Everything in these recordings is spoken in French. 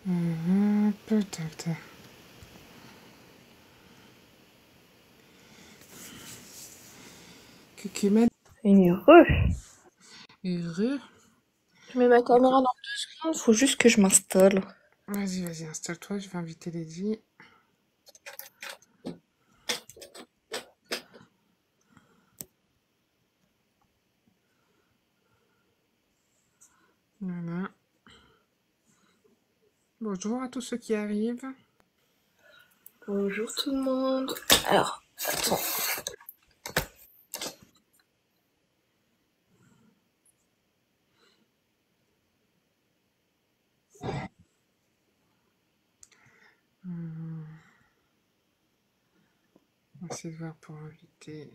Peut-être. Cucumen. Heureux. Heureux. Je mets ma caméra dans 2 secondes, faut juste que je m'installe. Vas-y, installe-toi, je vais inviter Lady. Voilà. Bonjour à tous ceux qui arrivent. Bonjour tout le monde. Alors, attends. On va essayer de voir pour inviter.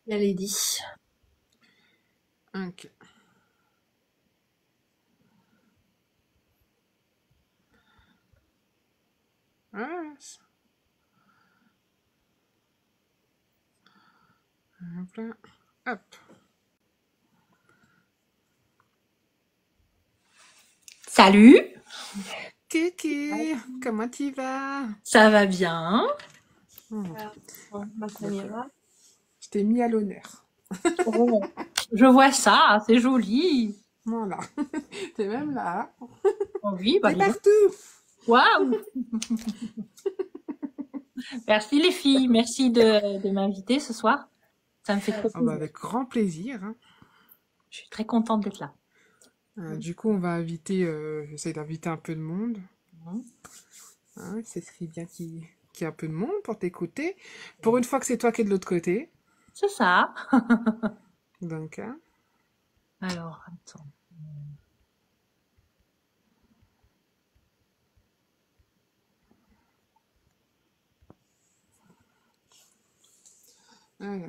La Lady. Ok. Ah, hop là. Hop. Salut. Kiki, comment tu vas? Ça va bien. Ma caméra. Je t'ai mis à l'honneur. Oh, je vois ça, c'est joli. Voilà. T'es même là. Oh oui, bah T'es partout. waouh. Merci les filles, merci de m'inviter ce soir. Ça me fait très plaisir. Avec grand plaisir. Hein. Je suis très contente d'être là. Du coup, on va inviter, j'essaie d'inviter un peu de monde. Mmh. Hein, ce serait bien qu'il y ait un peu de monde pour t'écouter. Pour une fois que c'est toi qui es de l'autre côté. C'est ça. Donc, hein. Alors, attends. Voilà.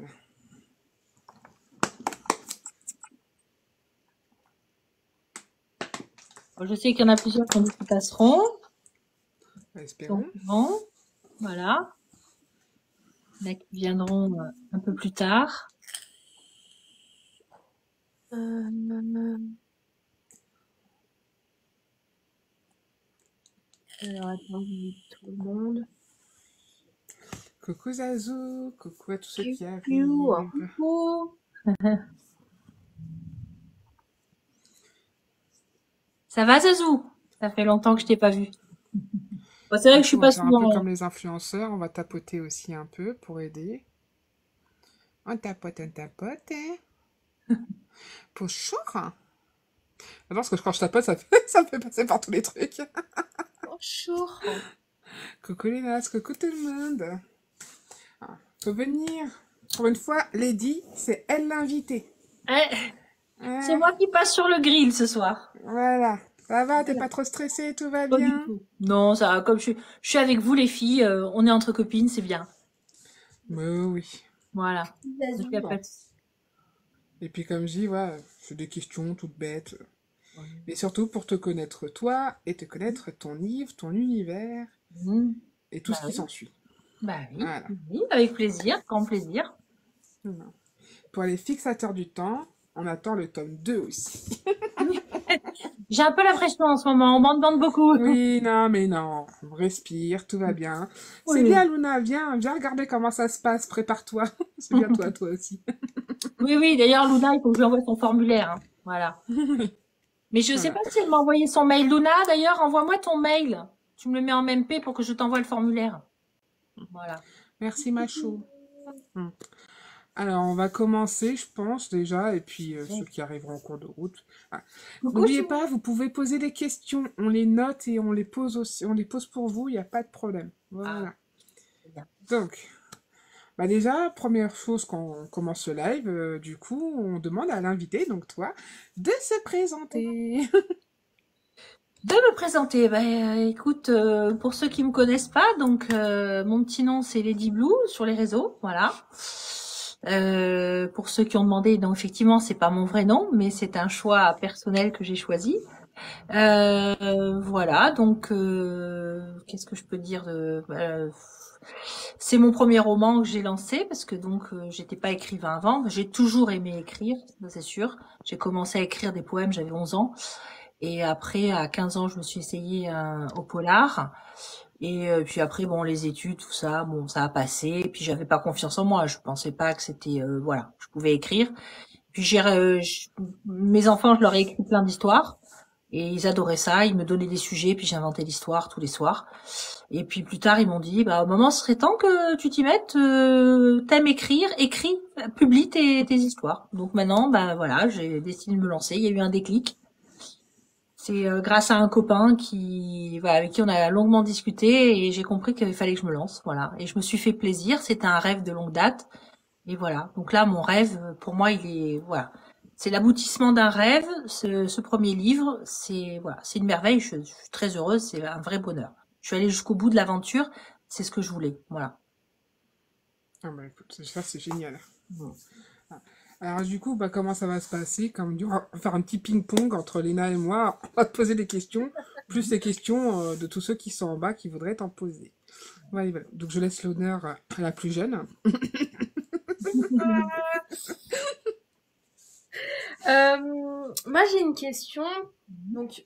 Je sais qu'il y en a plusieurs qui passeront. Espérons. Bon, voilà. Il y en a qui viendront un peu plus tard. Alors, attends, tout le monde. Coucou Zazou, coucou à tous ceux qui arrivent. Coucou. Ça va Zazou? Ça fait longtemps que je t'ai pas vu. Bon, c'est vrai que je suis pas souvent. Un peu comme les influenceurs, on va tapoter aussi un peu pour aider. On tapote, hein. Bonjour. Alors, parce que quand je tapote, ça me fait passer par tous les trucs. Bonjour. Coucou les lasses, coucou tout le monde. Ah, faut venir. Pour une fois, Lady, c'est elle l'invitée. C'est moi qui passe sur le grill ce soir. Voilà. Ça va, t'es pas trop stressée, tout va Pas bien? du tout. Non, ça va, comme je suis avec vous les filles, on est entre copines, c'est bien. Mais oui. Voilà. Et puis comme je dis, ouais, c'est des questions toutes bêtes. Mais surtout pour te connaître toi et te connaître ton livre, ton univers et tout ce qui s'ensuit. Bah oui, Voilà. oui, avec plaisir, grand plaisir. Voilà. Pour les fixateurs du temps, on attend le tome 2 aussi. J'ai un peu la pression en ce moment, on m'en demande beaucoup. Oui, non, mais non, on respire, tout va bien. Oui. C'est bien, Luna, viens regarder comment ça se passe, prépare-toi. C'est bientôt à toi aussi. Oui, d'ailleurs, Luna, il faut que je lui envoie son formulaire. Hein. Voilà. Mais je sais pas si elle m'a envoyé son mail. Luna, d'ailleurs, envoie-moi ton mail. Tu me le mets en MP pour que je t'envoie le formulaire. Voilà. Merci, Macho. Alors, on va commencer, je pense, déjà, et puis ceux qui arriveront en cours de route. Ah. N'oubliez pas, vous pouvez poser des questions, on les note et on les pose aussi, on les pose pour vous, il n'y a pas de problème. Voilà. Donc, bah déjà, première chose quand on commence ce live, du coup, on demande à l'invité, donc toi, de se présenter. De me présenter, écoute, pour ceux qui me connaissent pas, donc mon petit nom c'est Lady Blue sur les réseaux, voilà. Pour ceux qui ont demandé, donc effectivement c'est pas mon vrai nom, mais c'est un choix personnel que j'ai choisi. Voilà, donc qu'est-ce que je peux dire de c'est mon premier roman que j'ai lancé parce que donc j'étais pas écrivain avant. J'ai toujours aimé écrire, ça c'est sûr. J'ai commencé à écrire des poèmes, j'avais 11 ans et après à 15 ans, je me suis essayée au polar et puis après bon les études tout ça, bon ça a passé et puis j'avais pas confiance en moi, je pensais pas que c'était voilà, je pouvais écrire. Puis mes enfants, je leur ai écrit plein d'histoires. Et ils adoraient ça, ils me donnaient des sujets, puis j'inventais l'histoire tous les soirs. Et puis plus tard, ils m'ont dit, bah maman, ce serait temps que tu t'y mettes, t'aimes écrire, écris, publie tes histoires. Donc maintenant, bah voilà, j'ai décidé de me lancer. Il y a eu un déclic. C'est grâce à un copain voilà, avec qui on a longuement discuté et j'ai compris qu'il fallait que je me lance, voilà. Et je me suis fait plaisir. C'était un rêve de longue date. Et voilà. Donc là, mon rêve, pour moi, il est, voilà. C'est l'aboutissement d'un rêve. Ce premier livre, c'est, voilà, c'est une merveille. Je suis très heureuse. C'est un vrai bonheur. Je suis allée jusqu'au bout de l'aventure. C'est ce que je voulais. Voilà. Ah bah écoute, ça c'est génial. Bon. Alors du coup, bah, comment ça va se passer? Comme dit, on va faire un petit ping-pong entre Léna et moi. On va te poser des questions, plus les questions de tous ceux qui sont en bas qui voudraient t'en poser. Voilà, voilà. Donc je laisse l'honneur à la plus jeune. Moi, j'ai une question. Donc,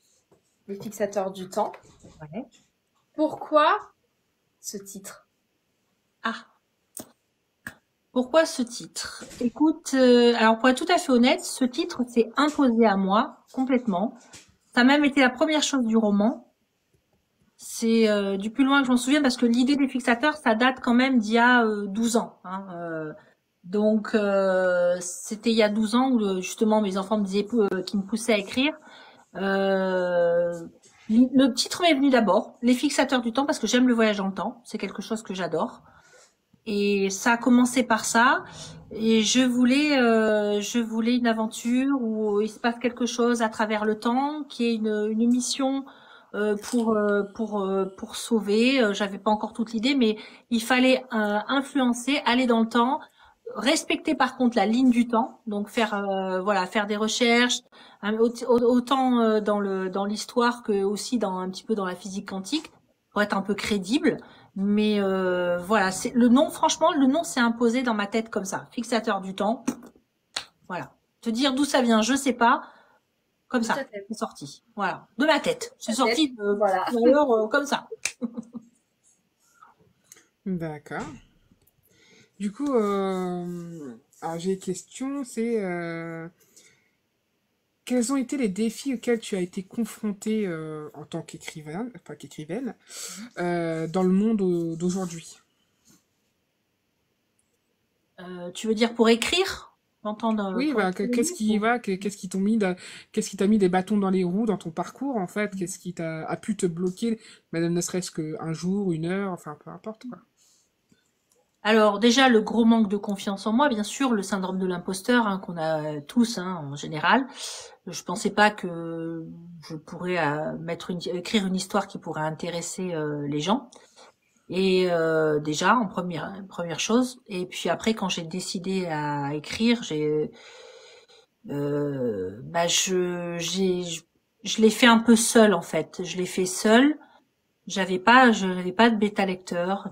les fixateurs du temps. Ouais. Pourquoi ce titre? Ah. Pourquoi ce titre? Écoute, alors pour être tout à fait honnête, ce titre s'est imposé à moi complètement. Ça a même été la première chose du roman. C'est du plus loin que je m'en souviens parce que l'idée des fixateurs, ça date quand même d'il y a 12 ans. Hein, donc c'était il y a 12 ans où justement mes enfants me disaient qui me poussaient à écrire. Le titre m'est venu d'abord, les fixateurs du temps, parce que j'aime le voyage dans le temps. C'est quelque chose que j'adore. Et ça a commencé par ça. Et je voulais une aventure où il se passe quelque chose à travers le temps, qui est une mission pour sauver. J'avais pas encore toute l'idée, mais il fallait influencer, aller dans le temps, respecter par contre la ligne du temps, donc faire des recherches, autant dans l'histoire que aussi dans un petit peu dans la physique quantique, pour être un peu crédible. Mais voilà, c'est le nom. Franchement, le nom s'est imposé dans ma tête comme ça. Fixateur du temps. Voilà. Te dire d'où ça vient, je sais pas. Comme ça, c'est sorti. Voilà, de ma tête. C'est sorti de Voilà. comme ça. D'accord. Du coup, alors j'ai une question, c'est quels ont été les défis auxquels tu as été confrontée en tant qu'écrivaine, dans le monde d'aujourd'hui? Tu veux dire pour écrire? Oui, Pour bah, écrire qu'est-ce qui va, qu'est-ce qui t'a mis des bâtons dans les roues dans ton parcours en fait? Qu'est-ce qui a pu te bloquer, même ne serait-ce qu'un jour, une heure, enfin peu importe quoi. Alors déjà le gros manque de confiance en moi, bien sûr, le syndrome de l'imposteur hein, qu'on a tous hein, en général. Je pensais pas que je pourrais écrire une histoire qui pourrait intéresser les gens. Et déjà en première chose. Et puis après quand j'ai décidé à écrire, bah je l'ai fait un peu seule en fait. Je l'ai fait seule. Je n'avais pas de bêta lecteur,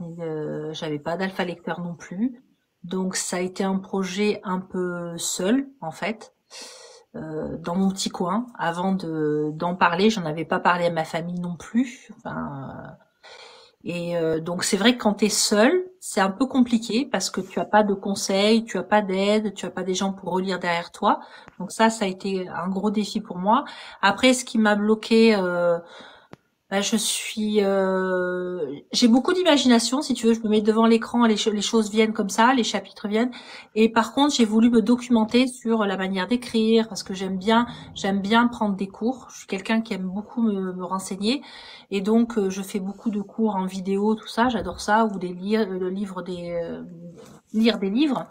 j'avais pas d'alpha lecteur non plus. Donc ça a été un projet un peu seul en fait, dans mon petit coin. Avant d'en parler, j'en avais pas parlé à ma famille non plus. Enfin, donc c'est vrai que quand t'es seul, c'est un peu compliqué parce que tu as pas de conseils, tu as pas d'aide, tu as pas des gens pour relire derrière toi. Donc ça a été un gros défi pour moi. Après, ce qui m'a bloqué bah, j'ai beaucoup d'imagination, si tu veux. Je me mets devant l'écran, les choses viennent comme ça, les chapitres viennent. Et par contre, j'ai voulu me documenter sur la manière d'écrire parce que j'aime bien prendre des cours. Je suis quelqu'un qui aime beaucoup me renseigner. Et donc, je fais beaucoup de cours en vidéo, tout ça. J'adore ça, ou lire des livres.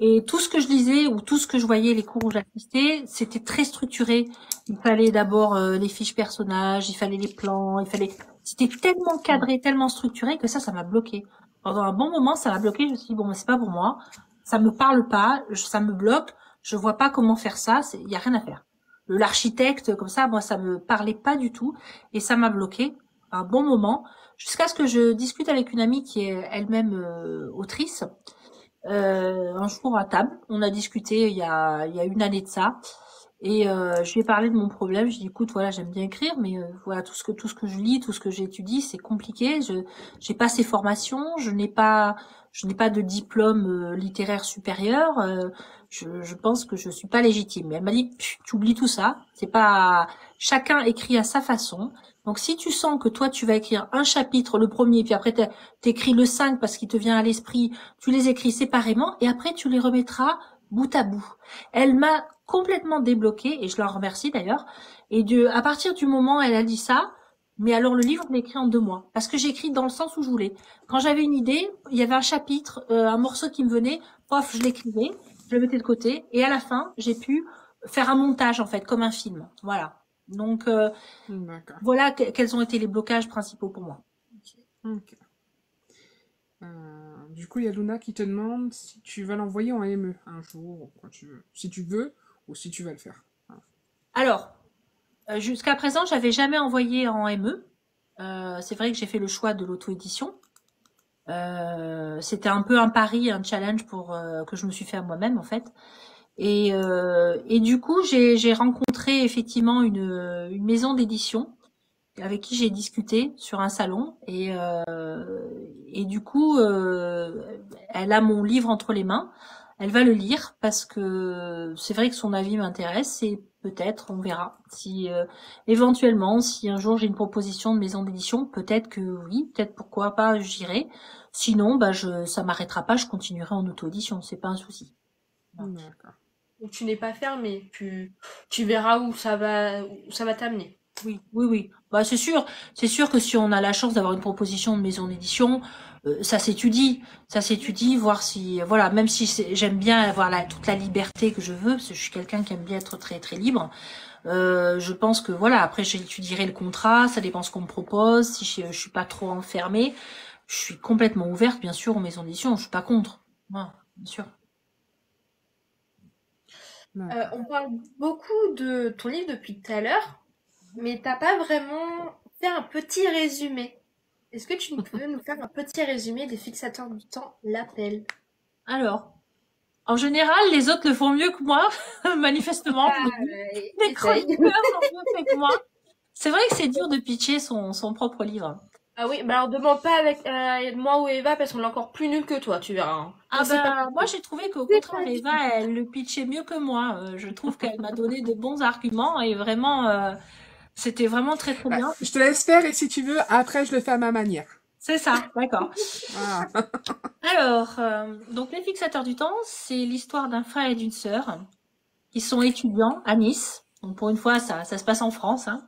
Et tout ce que je lisais ou tout ce que je voyais, les cours où j'assistais, c'était très structuré. Il fallait d'abord les fiches personnages, il fallait les plans, c'était tellement cadré, tellement structuré que ça m'a bloqué. Pendant un bon moment, ça m'a bloqué. Je me suis dit bon, mais c'est pas pour moi. Ça me parle pas, ça me bloque. Je vois pas comment faire ça. Il y a rien à faire. l'architecte, comme ça, moi, ça me parlait pas du tout. Et ça m'a bloqué un bon moment, jusqu'à ce que je discute avec une amie qui est elle-même autrice. Un jour à table, on a discuté il y a une année de ça. Et je lui ai parlé de mon problème. Je lui ai dit, écoute, voilà, j'aime bien écrire, mais voilà, tout ce que je lis, tout ce que j'étudie, c'est compliqué. Je j'ai pas ces formations, je n'ai pas de diplôme littéraire supérieur. Je pense que je suis pas légitime. Et elle m'a dit, tu oublies tout ça. C'est pas chacun écrit à sa façon. Donc si tu sens que toi tu vas écrire un chapitre, le premier, puis après t'écris le 5 parce qu'il te vient à l'esprit, tu les écris séparément et après tu les remettras bout à bout. Elle m'a complètement débloquée et je la remercie d'ailleurs. Et à partir du moment où elle a dit ça, mais alors le livre je l'ai écrit en 2 mois parce que j'écris dans le sens où je voulais. Quand j'avais une idée, il y avait un chapitre, un morceau qui me venait, pof, je l'écrivais, je le mettais de côté et à la fin j'ai pu faire un montage en fait comme un film. Voilà. Donc D'accord. voilà quels ont été les blocages principaux pour moi. Ok. Du coup, il y a Luna qui te demande si tu vas l'envoyer en ME un jour, ou quand tu veux. Si tu veux, ou si tu vas le faire. Voilà. Alors, jusqu'à présent, j'avais jamais envoyé en ME. C'est vrai que j'ai fait le choix de l'auto-édition. C'était un peu un pari, un challenge pour que je me suis fait à moi-même en fait. Et du coup, j'ai rencontré effectivement une maison d'édition avec qui j'ai discuté sur un salon et du coup, elle a mon livre entre les mains. Elle va le lire parce que c'est vrai que son avis m'intéresse et peut-être, on verra. Si éventuellement, si un jour j'ai une proposition de maison d'édition, peut-être que oui, peut-être pourquoi pas, j'irai. Sinon, bah ça m'arrêtera pas, je continuerai en auto-édition, c'est pas un souci. D'accord. Donc tu n'es pas fermé, tu verras où ça va t'amener. Oui. Bah c'est sûr que si on a la chance d'avoir une proposition de maison d'édition, ça s'étudie, voir si voilà, même si j'aime bien avoir toute la liberté que je veux, parce que je suis quelqu'un qui aime bien être très très libre. Je pense que voilà, après j'étudierai le contrat, ça dépend ce qu'on me propose, si je suis pas trop enfermée, je suis complètement ouverte bien sûr aux maisons d'édition, je suis pas contre. Voilà, bien sûr. On parle beaucoup de ton livre depuis tout à l'heure, mais t'as pas vraiment fait un petit résumé. Est-ce que tu peux nous faire un petit résumé des fixateurs du temps, l'appel? Alors, en général, les autres le font mieux que moi, manifestement. Les chroniqueurs l'ont mieux fait que moi. C'est vrai que c'est dur de pitcher son propre livre. Ah oui, bah alors demande pas avec moi ou Eva parce qu'on est encore plus nul que toi, tu verras. Hein. Ah C'est pas... bah, moi j'ai trouvé qu'au C'est contraire, pas... Eva, elle le pitchait mieux que moi. Je trouve qu'elle m'a donné de bons arguments et vraiment, c'était vraiment très très bien. Je te laisse faire et si tu veux, après je le fais à ma manière. C'est ça, d'accord. Voilà. Alors, donc les fixateurs du temps, c'est l'histoire d'un frère et d'une sœur qui sont étudiants à Nice. Donc pour une fois, ça se passe en France, hein.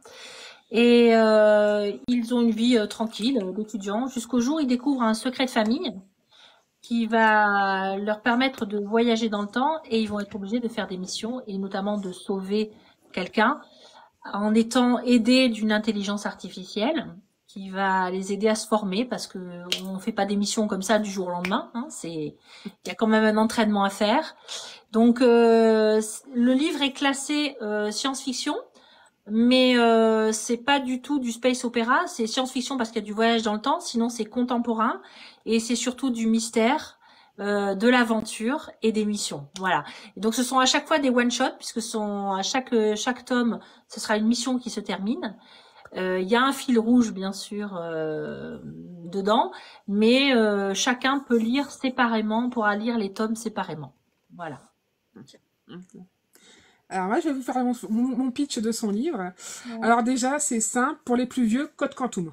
Et ils ont une vie tranquille d'étudiants jusqu'au jour où ils découvrent un secret de famille qui va leur permettre de voyager dans le temps et ils vont être obligés de faire des missions et notamment de sauver quelqu'un en étant aidés d'une intelligence artificielle qui va les aider à se former parce que on fait pas des missions comme ça du jour au lendemain, hein, il y a quand même un entraînement à faire. Donc le livre est classé science-fiction. Mais c'est pas du tout du space opéra, c'est science-fiction parce qu'il y a du voyage dans le temps, sinon c'est contemporain et c'est surtout du mystère, de l'aventure et des missions. Voilà. Et donc ce sont à chaque fois des one-shots puisque à chaque tome, ce sera une mission qui se termine. Il y a un fil rouge bien sûr dedans, mais chacun peut lire séparément, pourra lire les tomes séparément. Voilà. Okay. Alors moi, je vais vous faire mon pitch de son livre. Ouais. Alors déjà, c'est simple. Pour les plus vieux, Code Quantum.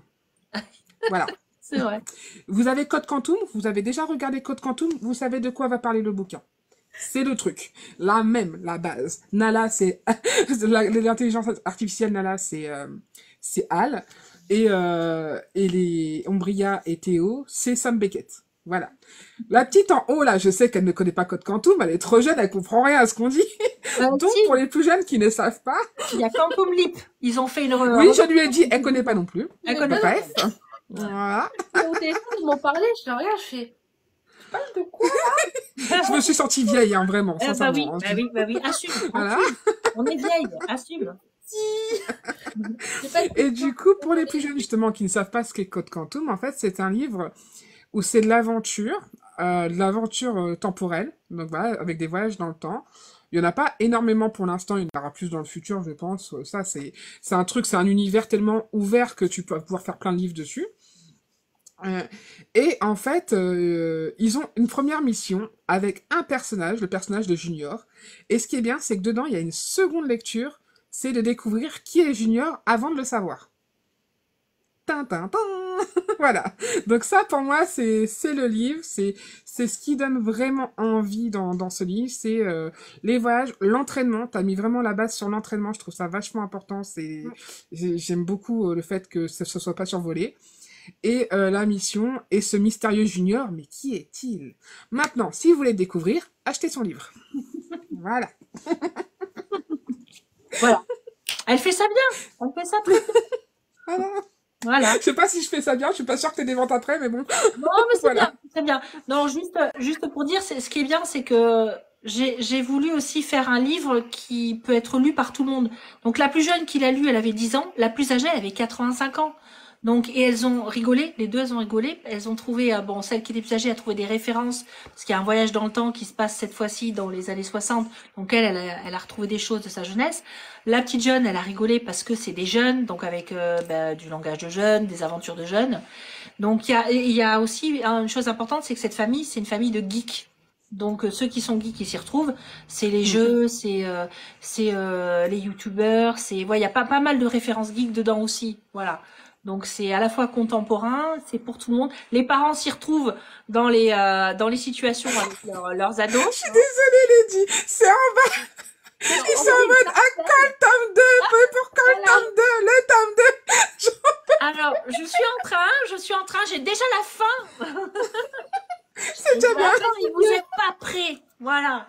Voilà. C'est vrai. Vous avez Code Quantum, vous avez déjà regardé Code Quantum, vous savez de quoi va parler le bouquin. C'est le truc. Là même, la base. Nala, c'est... L'intelligence artificielle, Nala, c'est Hal. Et les Ombria et Théo, c'est Sam Beckett. Voilà. La petite en haut, là, je sais qu'elle ne connaît pas Code Quantum, elle est trop jeune, elle comprend rien à ce qu'on dit. Donc, si. Pour les plus jeunes qui ne savent pas... Il y a Quantum Leap. Ils ont fait une... Oui, je lui ai dit, elle connaît pas non plus. Elle connaît pas. Bref. Voilà. Au téléphone, ils m'ont parlé, je regarde, je fais... Tu parles de quoi, là? Je me suis sentie vieille, hein, vraiment, sincèrement. Bah oui, assume. Voilà. On est vieille, assume. Et du coup, pour les plus jeunes, justement, qui ne savent pas ce qu'est Code Quantum, en fait, c'est un livre où c'est de l'aventure temporelle, donc voilà, avec des voyages dans le temps. Il y en a pas énormément pour l'instant, il y en aura plus dans le futur, je pense. Ça, c'est un truc, c'est un univers tellement ouvert que tu peux pouvoir faire plein de livres dessus. Euh, et en fait, ils ont une première mission avec un personnage, le personnage de Junior. Et ce qui est bien, c'est que dedans, il y a une seconde lecture, c'est de découvrir qui est Junior avant de le savoir. Tintin, voilà. Donc ça, pour moi, c'est le livre, c'est ce qui donne vraiment envie dans ce livre, c'est les voyages, l'entraînement. T'as mis vraiment la base sur l'entraînement, je trouve ça vachement important. J'aime beaucoup le fait que ça se soit pas survolé. Et la mission et ce mystérieux Junior, mais qui est-il? Maintenant, si vous voulez le découvrir, achetez son livre. Voilà. Voilà. Elle fait ça bien. Elle fait ça très bien. Voilà. Voilà. Je sais pas si je fais ça bien, je suis pas sûre que t'aies des ventes après, mais bon. Non, mais c'est Voilà. bien, c'est bien. Non, juste pour dire, ce qui est bien, c'est que j'ai voulu aussi faire un livre qui peut être lu par tout le monde. Donc la plus jeune qui l'a lu, elle avait 10 ans. La plus âgée, elle avait 85 ans. Donc, et elles ont rigolé, les deux, elles ont rigolé. Elles ont trouvé, bon, celle qui était plus âgée a trouvé des références, parce qu'il y a un voyage dans le temps qui se passe cette fois-ci dans les années 60. Donc elle a retrouvé des choses de sa jeunesse. La petite jeune, elle a rigolé parce que c'est des jeunes, donc avec du langage de jeunes, des aventures de jeunes. Donc il y a aussi une chose importante, c'est que cette famille, c'est une famille de geeks. Donc ceux qui sont geeks, ils s'y retrouvent. C'est les jeux, c'est les youtubeurs, c'est il y a pas mal de références geeks dedans aussi. Voilà. Donc c'est à la fois contemporain, c'est pour tout le monde. Les parents s'y retrouvent dans les situations avec leurs ados. Je suis désolée, Lady. C'est en bas. Ils sont en mode, ah, quand le tome 2, pour quand le tome 2, le tome 2. Alors, je suis en train, j'ai déjà la fin. C'est déjà bien. Vous n'êtes pas prêts. Voilà.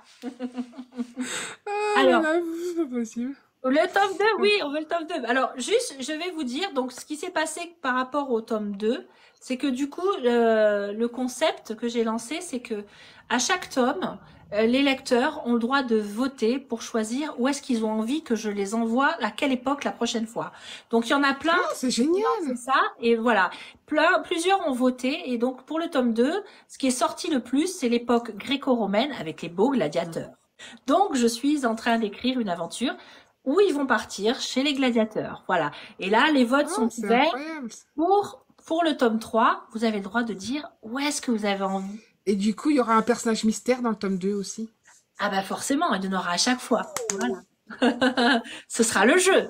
Alors, c'est pas possible. Le tome 2, oui, on veut le tome 2. Alors, juste, je vais vous dire, donc, ce qui s'est passé par rapport au tome 2, c'est que du coup, le concept que j'ai lancé, c'est que à chaque tome, les lecteurs ont le droit de voter pour choisir où est-ce qu'ils ont envie que je les envoie, à quelle époque la prochaine fois. Donc, il y en a plein. Oh, c'est génial. C'est ça. Et voilà. Plusieurs ont voté. Et donc, pour le tome 2, ce qui est sorti le plus, c'est l'époque gréco-romaine avec les beaux gladiateurs. Donc, je suis en train d'écrire une aventure où ils vont partir chez les gladiateurs. Voilà. Et là, les votes sont ouverts. Pour le tome 3, vous avez le droit de dire où est-ce que vous avez envie. Et du coup, il y aura un personnage mystère dans le tome 2 aussi. Ah bah forcément, il y en aura à chaque fois. Voilà. Ce sera le jeu.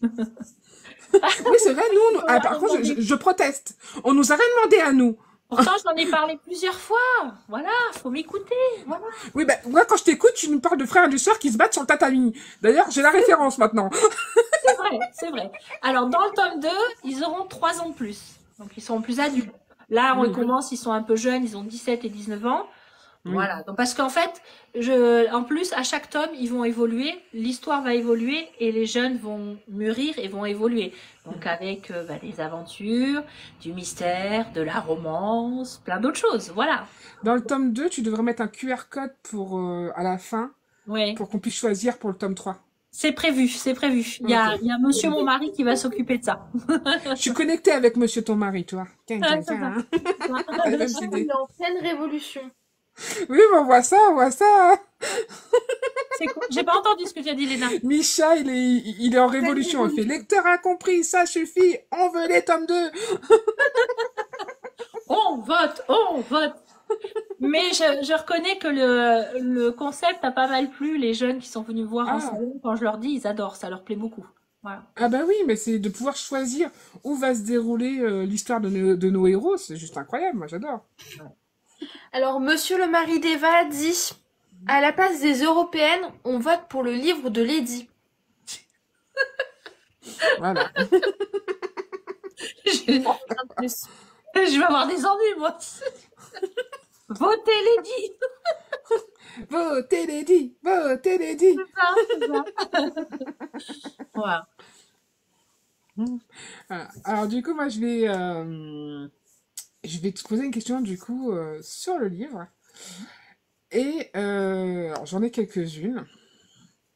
Oui, c'est vrai, nous, par contre, je proteste. On nous a rien demandé à nous. Pourtant, j'en ai parlé plusieurs fois. Voilà, faut m'écouter. Voilà. Oui, ben, moi, quand je t'écoute, tu nous parles de frères et de sœurs qui se battent sur le tatami. D'ailleurs, j'ai la référence maintenant. C'est vrai, c'est vrai. Alors, dans le tome 2, ils auront 3 ans de plus. Donc, ils seront plus adultes. Là, on commence, ils sont un peu jeunes, ils ont 17 et 19 ans. Voilà. Donc, parce qu'en fait, en plus, à chaque tome, ils vont évoluer, l'histoire va évoluer et les jeunes vont mûrir et vont évoluer. Donc, avec des aventures, du mystère, de la romance, plein d'autres choses. Voilà. Dans le tome 2, tu devrais mettre un QR code à la fin, pour qu'on puisse choisir pour le tome 3. C'est prévu, c'est prévu. Il y a monsieur mon mari qui va s'occuper de ça. Je suis connectée avec monsieur ton mari, toi. Tiens, Il est en pleine révolution. Oui, mais on voit ça. C'est cool. J'ai pas entendu ce que tu as dit, Léna. Micha, il est en révolution. Il fait lecteur incompris, ça suffit. On veut les tomes 2. On vote. Mais je reconnais que le concept a pas mal plu. Les jeunes qui sont venus voir en salon, quand je leur dis, ils adorent. Ça leur plaît beaucoup. Voilà. Ah bah oui, mais c'est de pouvoir choisir où va se dérouler l'histoire de nos héros. C'est juste incroyable, moi j'adore. Alors, monsieur le mari d'Eva dit, à la place des européennes, on vote pour le livre de Lady. Voilà. Je vais avoir des ennuis, moi. Votez Lady. Votez Lady. Votez Lady. C'est ça. Voilà. Alors du coup, moi je vais te poser une question du coup sur le livre. Et alors, j'en ai quelques-unes.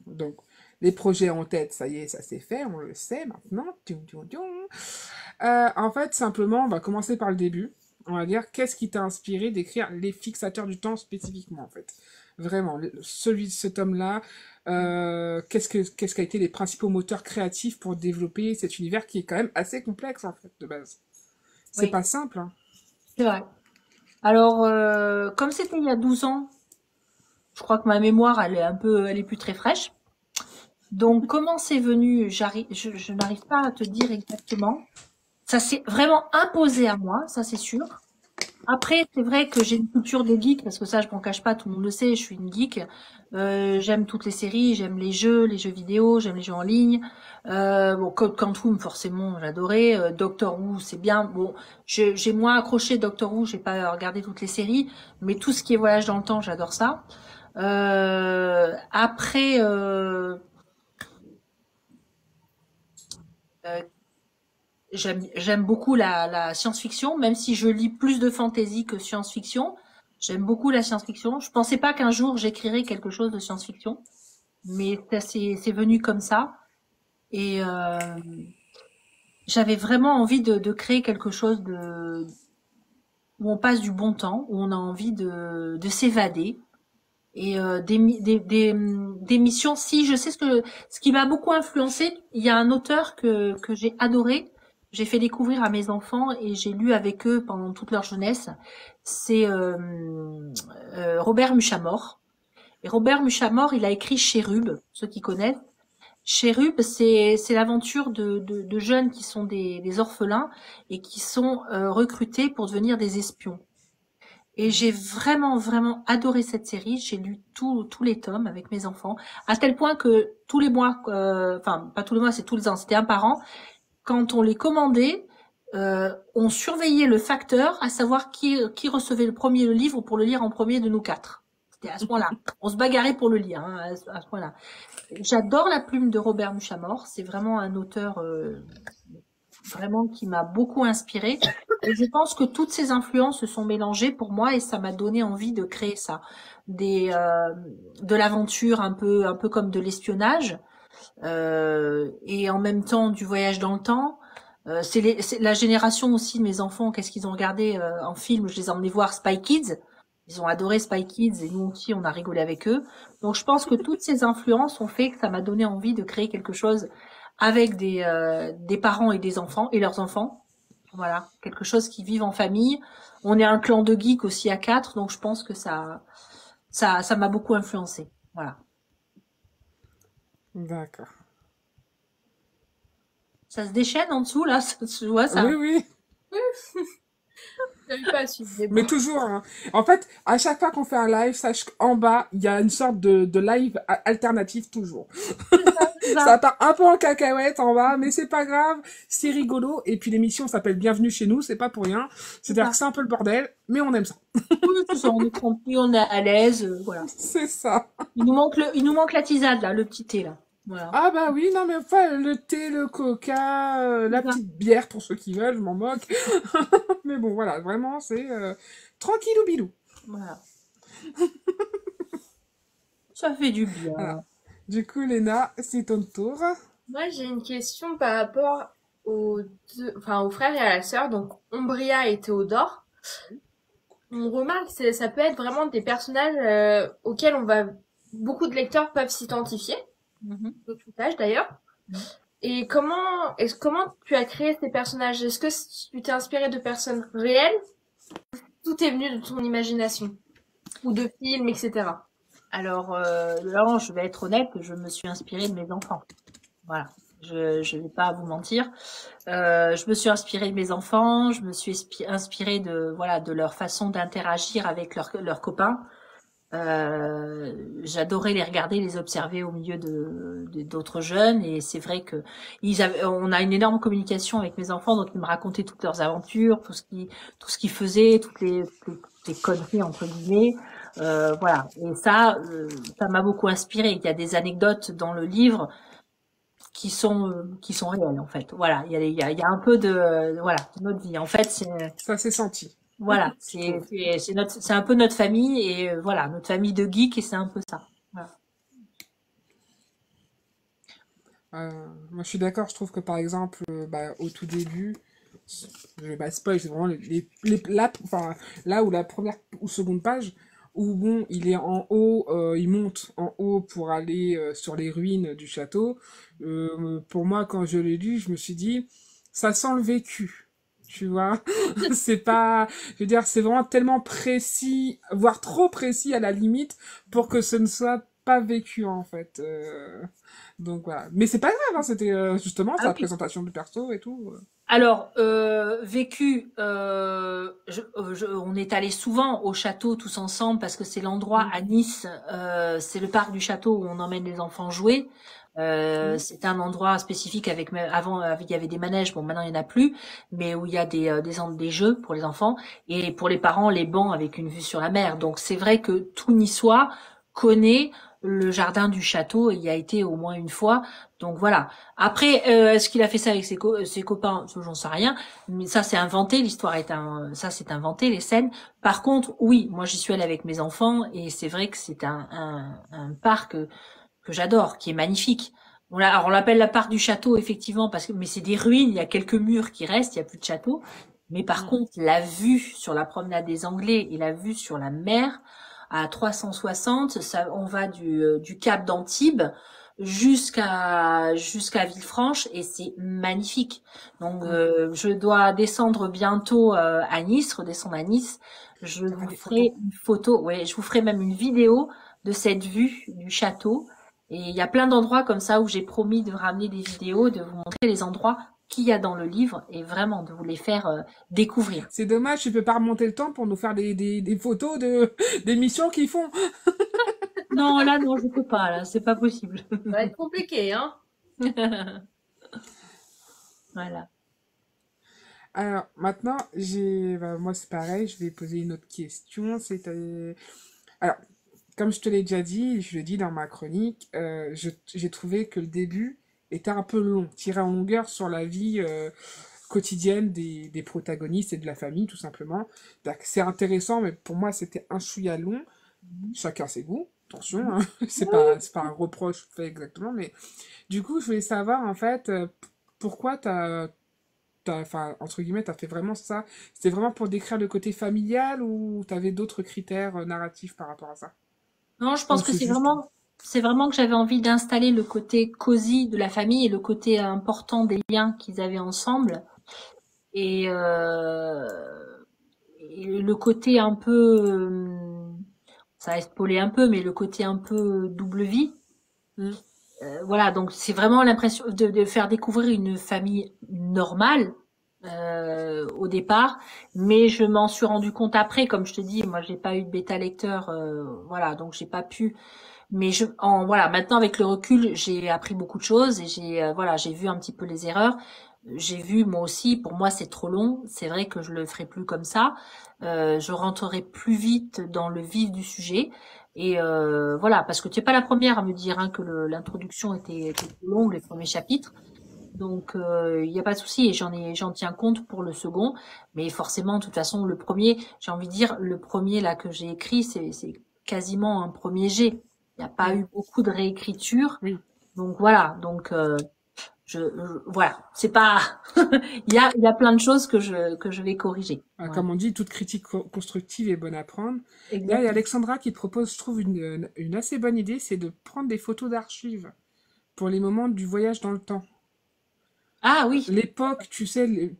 Donc, les projets en tête, ça y est, ça c'est fait, on le sait maintenant. En fait, simplement, on va commencer par le début. On va dire, qu'est-ce qui t'a inspiré d'écrire les fixateurs du temps spécifiquement, en fait? Vraiment, cet homme-là, qu'est-ce qu'a été les principaux moteurs créatifs pour développer cet univers qui est quand même assez complexe, en fait, de base. C'est Oui, pas simple, hein. c'est vrai. Alors, comme c'était il y a 12 ans, je crois que ma mémoire, elle est plus très fraîche. Donc, comment c'est venu, je n'arrive pas à te dire exactement. Ça s'est vraiment imposé à moi, ça c'est sûr. Après, c'est vrai que j'ai une culture de geek, parce que ça, je m'en cache pas, tout le monde le sait, je suis une geek. J'aime toutes les séries, j'aime les jeux vidéo, j'aime les jeux en ligne. Bon, Code Quantum, forcément, j'adorais. Doctor Who, c'est bien. Bon, j'ai moins accroché Doctor Who, j'ai pas regardé toutes les séries, mais tout ce qui est voyage dans le temps, j'adore ça. Après, euh, j'aime beaucoup la science-fiction, même si je lis plus de fantasy que science-fiction. J'aime beaucoup la science-fiction. Je pensais pas qu'un jour j'écrirais quelque chose de science-fiction, mais c'est venu comme ça. Et j'avais vraiment envie de créer quelque chose où on passe du bon temps, où on a envie de s'évader. Et des missions. Si je sais ce qui m'a beaucoup influencé, il y a un auteur que j'ai adoré, j'ai fait découvrir à mes enfants et j'ai lu avec eux pendant toute leur jeunesse. C'est Robert Muchamore. Et Robert Muchamore, il a écrit Chérub, ceux qui connaissent. Chérub, c'est l'aventure de jeunes qui sont des orphelins et qui sont recrutés pour devenir des espions. Et j'ai vraiment, vraiment adoré cette série. J'ai lu tous les tomes avec mes enfants, à tel point que tous les mois, enfin pas tous les mois, c'est tous les ans, c'était un par an. Quand on les commandait, on surveillait le facteur, à savoir qui recevait le premier le livre pour le lire en premier de nous quatre. C'était à ce point-là. On se bagarrait pour le lire, hein, à ce point-là. J'adore la plume de Robert Muchamore. C'est vraiment un auteur vraiment qui m'a beaucoup inspirée. Et je pense que toutes ces influences se sont mélangées pour moi et ça m'a donné envie de créer ça. De l'aventure un peu comme de l'espionnage, et en même temps du voyage dans le temps. C'est la génération aussi de mes enfants, qu'est-ce qu'ils ont regardé en film, je les ai emmenés voir Spy Kids. Ils ont adoré Spy Kids et nous aussi on a rigolé avec eux. Donc je pense que toutes ces influences ont fait que ça m'a donné envie de créer quelque chose avec des parents et des enfants et leurs enfants. Voilà, quelque chose qui vivent en famille. On est un clan de geeks aussi à 4, donc je pense que ça m'a beaucoup influencé. Voilà. D'accord. Ça se déchaîne en dessous là, tu vois ça. Oui, oui. J'arrive pas à suivre, mais bon. Mais toujours, hein. En fait, à chaque fois qu'on fait un live, sache qu'en bas, il y a une sorte de live alternative toujours. C'est Ça ça. part un peu en cacahuète en bas, mais c'est pas grave, c'est rigolo. Et puis l'émission s'appelle Bienvenue chez nous, c'est pas pour rien. C'est C'est-à-dire ça. que c'est un peu le bordel, mais on aime ça. Oui, c'est ça, on est tranquille, on est à l'aise, voilà. C'est ça. Il nous manque la tisane là, le petit thé là. Voilà. Ah bah oui, non mais enfin, le thé, le coca, C'est la ça. petite bière pour ceux qui veulent, je m'en moque. Mais bon, voilà, vraiment, c'est tranquillou bilou. Voilà. Ça fait du Voilà. bien. Du coup, Léna, c'est ton tour. Moi, j'ai une question par rapport aux frères et à la sœur, donc Umbria et Théodore. On remarque que ça peut être vraiment des personnages auxquels beaucoup de lecteurs peuvent s'identifier, Mhm. de tout âge d'ailleurs. Mhm. Et comment tu as créé ces personnages? Est-ce que tu t'es inspiré de personnes réelles? Tout est venu de ton imagination ou de films, etc. Alors là, je vais être honnête, je me suis inspirée de mes enfants. Voilà. Je vais pas vous mentir. Je me suis inspirée de mes enfants, je me suis inspirée de leur façon d'interagir avec leurs copains. J'adorais les regarder, les observer au milieu d'autres jeunes et c'est vrai que on a une énorme communication avec mes enfants, donc ils me racontaient toutes leurs aventures, tout ce qu'ils faisaient, toutes les conneries entre guillemets. Voilà. Et ça m'a beaucoup inspiré. Il y a des anecdotes dans le livre qui sont réelles en fait. Voilà. Il y a un peu voilà, de notre vie. En fait, Ça s'est senti, voilà, je trouve. c'est un peu notre famille et voilà, notre famille de geeks et c'est un peu ça. Voilà. Moi, je suis d'accord. Je trouve que, par exemple, au tout début, je vais pas spoil, c'est vraiment enfin, là où la première ou seconde page, où bon, il est en haut, il monte en haut pour aller sur les ruines du château. Pour moi, quand je l'ai lu, je me suis dit, ça sent le vécu. Tu vois, c'est pas, je veux dire, c'est vraiment tellement précis, voire trop précis à la limite, pour que ce ne soit pas vécu en fait. Donc voilà. Mais c'est pas grave, hein, c'était justement Ah sa oui. présentation du perso et tout. Alors, vécu, on est allé souvent au château tous ensemble parce que c'est l'endroit Mm, à Nice, c'est le parc du château où on emmène les enfants jouer. mm, C'est un endroit spécifique avant il y avait des manèges, bon maintenant il n'y en a plus, mais où il y a des jeux pour les enfants et pour les parents les bancs avec une vue sur la mer. Donc c'est vrai que tout Niçois connaît le jardin du château et y a été au moins une fois. Donc voilà. Après, est-ce qu'il a fait ça avec ses copains? Ça, j'en sais rien. Mais ça, c'est inventé. Ça, c'est inventé les scènes. Par contre, oui, moi, j'y suis allée avec mes enfants et c'est vrai que c'est un parc que j'adore, qui est magnifique. Alors, on l'appelle la parc du château, effectivement, mais c'est des ruines. Il y a quelques murs qui restent. Il y a plus de château. Mais par mm. contre, la vue sur la promenade des Anglais et la vue sur la mer à 360, ça, on va du Cap d'Antibes jusqu'à Villefranche et c'est magnifique. Donc Mm. je dois descendre bientôt à Nice, redescendre à Nice. Je T'auras vous des photos. ferai une photo, ouais, je vous ferai même une vidéo de cette vue du château. Et il y a plein d'endroits comme ça où j'ai promis de ramener des vidéos, de vous montrer les endroits qu'il y a dans le livre et vraiment de vous les faire découvrir. C'est dommage, tu peux pas remonter le temps pour nous faire des photos des missions qu'ils font. Non, là, non, je peux pas, là, c'est pas possible. Ça va être compliqué, hein? Voilà. Alors, maintenant, moi, c'est pareil, je vais poser une autre question. Alors, comme je te l'ai déjà dit, je le dis dans ma chronique, j'ai trouvé que le début était un peu long, tiré en longueur sur la vie quotidienne des protagonistes et de la famille, tout simplement. C'est intéressant, mais pour moi, c'était un chouïa long. Chacun ses goûts, attention, hein. C'est pas un reproche fait exactement, mais du coup, je voulais savoir, en fait, pourquoi enfin, entre guillemets, t'as fait vraiment ça. C'était vraiment pour décrire le côté familial ou t'avais d'autres critères narratifs par rapport à ça? Non, je Ou pense que c'est juste... c'est vraiment que j'avais envie d'installer le côté cosy de la famille et le côté important des liens qu'ils avaient ensemble et, et le côté un peu, ça va spoiler un peu, mais le côté un peu double vie. Hmm, Voilà, donc c'est vraiment l'impression de faire découvrir une famille normale au départ, mais je m'en suis rendu compte après, comme je te dis, moi j'ai pas eu de bêta lecteur, voilà, donc j'ai pas pu. Mais voilà, maintenant avec le recul, j'ai appris beaucoup de choses et voilà, j'ai vu un petit peu les erreurs. J'ai vu moi aussi, pour moi c'est trop long. C'est vrai que je le ferai plus comme ça. Je rentrerai plus vite dans le vif du sujet. Et voilà, parce que tu n'es pas la première à me dire hein, que l'introduction était trop longue, les premiers chapitres. Donc il n'y a pas de souci et j'en tiens compte pour le second. Mais forcément, de toute façon, le premier, j'ai envie de dire, le premier là que j'ai écrit, c'est quasiment un premier jet. Il n'y a pas hmm, eu beaucoup de réécriture. oui. Donc voilà, donc voilà, c'est pas il y a plein de choses que je vais corriger. Voilà. Comme on dit, toute critique constructive est bonne à prendre. Là, il y a Exactement. Alexandra qui te propose, je trouve, une assez bonne idée, c'est de prendre des photos d'archives pour les moments du voyage dans le temps. Ah oui. L'époque, tu sais,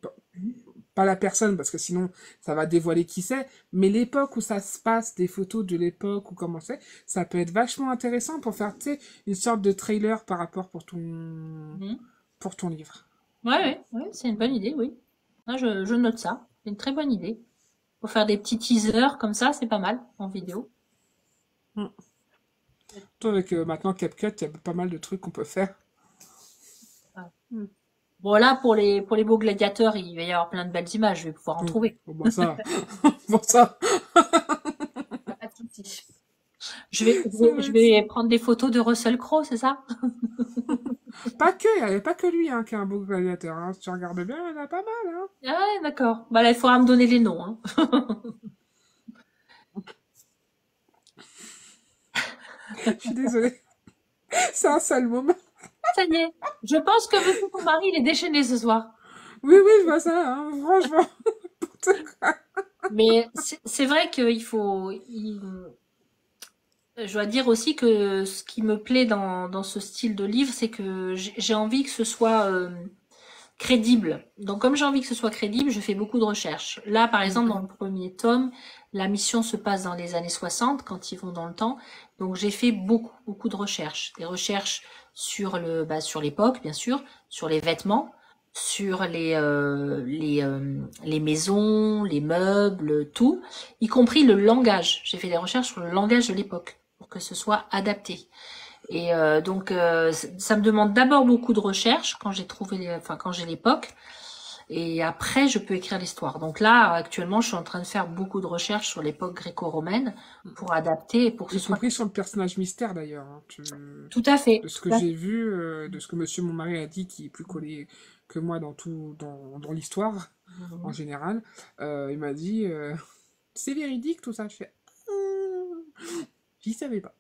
pas la personne, parce que sinon ça va dévoiler qui c'est, mais l'époque où ça se passe, des photos de l'époque ou comment c'est, ça peut être vachement intéressant pour faire, tu sais, une sorte de trailer par rapport Mhm. pour ton livre. Ouais, ouais, ouais, c'est une bonne idée, oui. Ah, je note ça. C'est une très bonne idée. Pour faire des petits teasers comme ça, c'est pas mal en vidéo. Mm. Toi, avec maintenant CapCut, il y a pas mal de trucs qu'on peut faire. Ouais. Bon là pour les beaux gladiateurs, il va y avoir plein de belles images, je vais pouvoir en Mm. trouver. Bon, ça, bon, ça, Pas de souci. Je vais, je ça vais, va je être ça. vais prendre des photos de Russell Crowe, c'est ça? Pas que, il n'y avait pas que lui hein, qui est un beau gladiateur. Hein. Si tu regardes bien, il y en a pas mal. Hein. Ah ouais, d'accord. Bah là, il faudra me donner les noms, hein. Je suis désolée. C'est un sale moment. Ça y est. Je pense que monsieur ton mari, il est déchaîné ce soir. Oui, oui, je vois ça, hein, franchement. Mais c'est vrai qu'il faut... Je dois dire aussi que ce qui me plaît dans ce style de livre, c'est que j'ai envie que ce soit crédible. Donc comme j'ai envie que ce soit crédible, je fais beaucoup de recherches. Là, par exemple, dans le premier tome, la mission se passe dans les années 60, quand ils vont dans le temps. Donc j'ai fait beaucoup de recherches. Des recherches sur sur l'époque, bien sûr, sur les vêtements, sur les maisons, les meubles, tout, y compris le langage. J'ai fait des recherches sur le langage de l'époque pour que ce soit adapté. Et donc ça me demande d'abord beaucoup de recherche quand quand j'ai l'époque, et après je peux écrire l'histoire. Donc là actuellement je suis en train de faire beaucoup de recherches sur l'époque gréco-romaine pour adapter et pour que ce Y soit compris sur le personnage mystère d'ailleurs. Hein. tout à fait. De ce que j'ai vu, de ce que monsieur mon mari a dit, qui est plus collé que moi dans l'histoire en général, il m'a dit c'est véridique tout ça. Je fais j'y savais pas.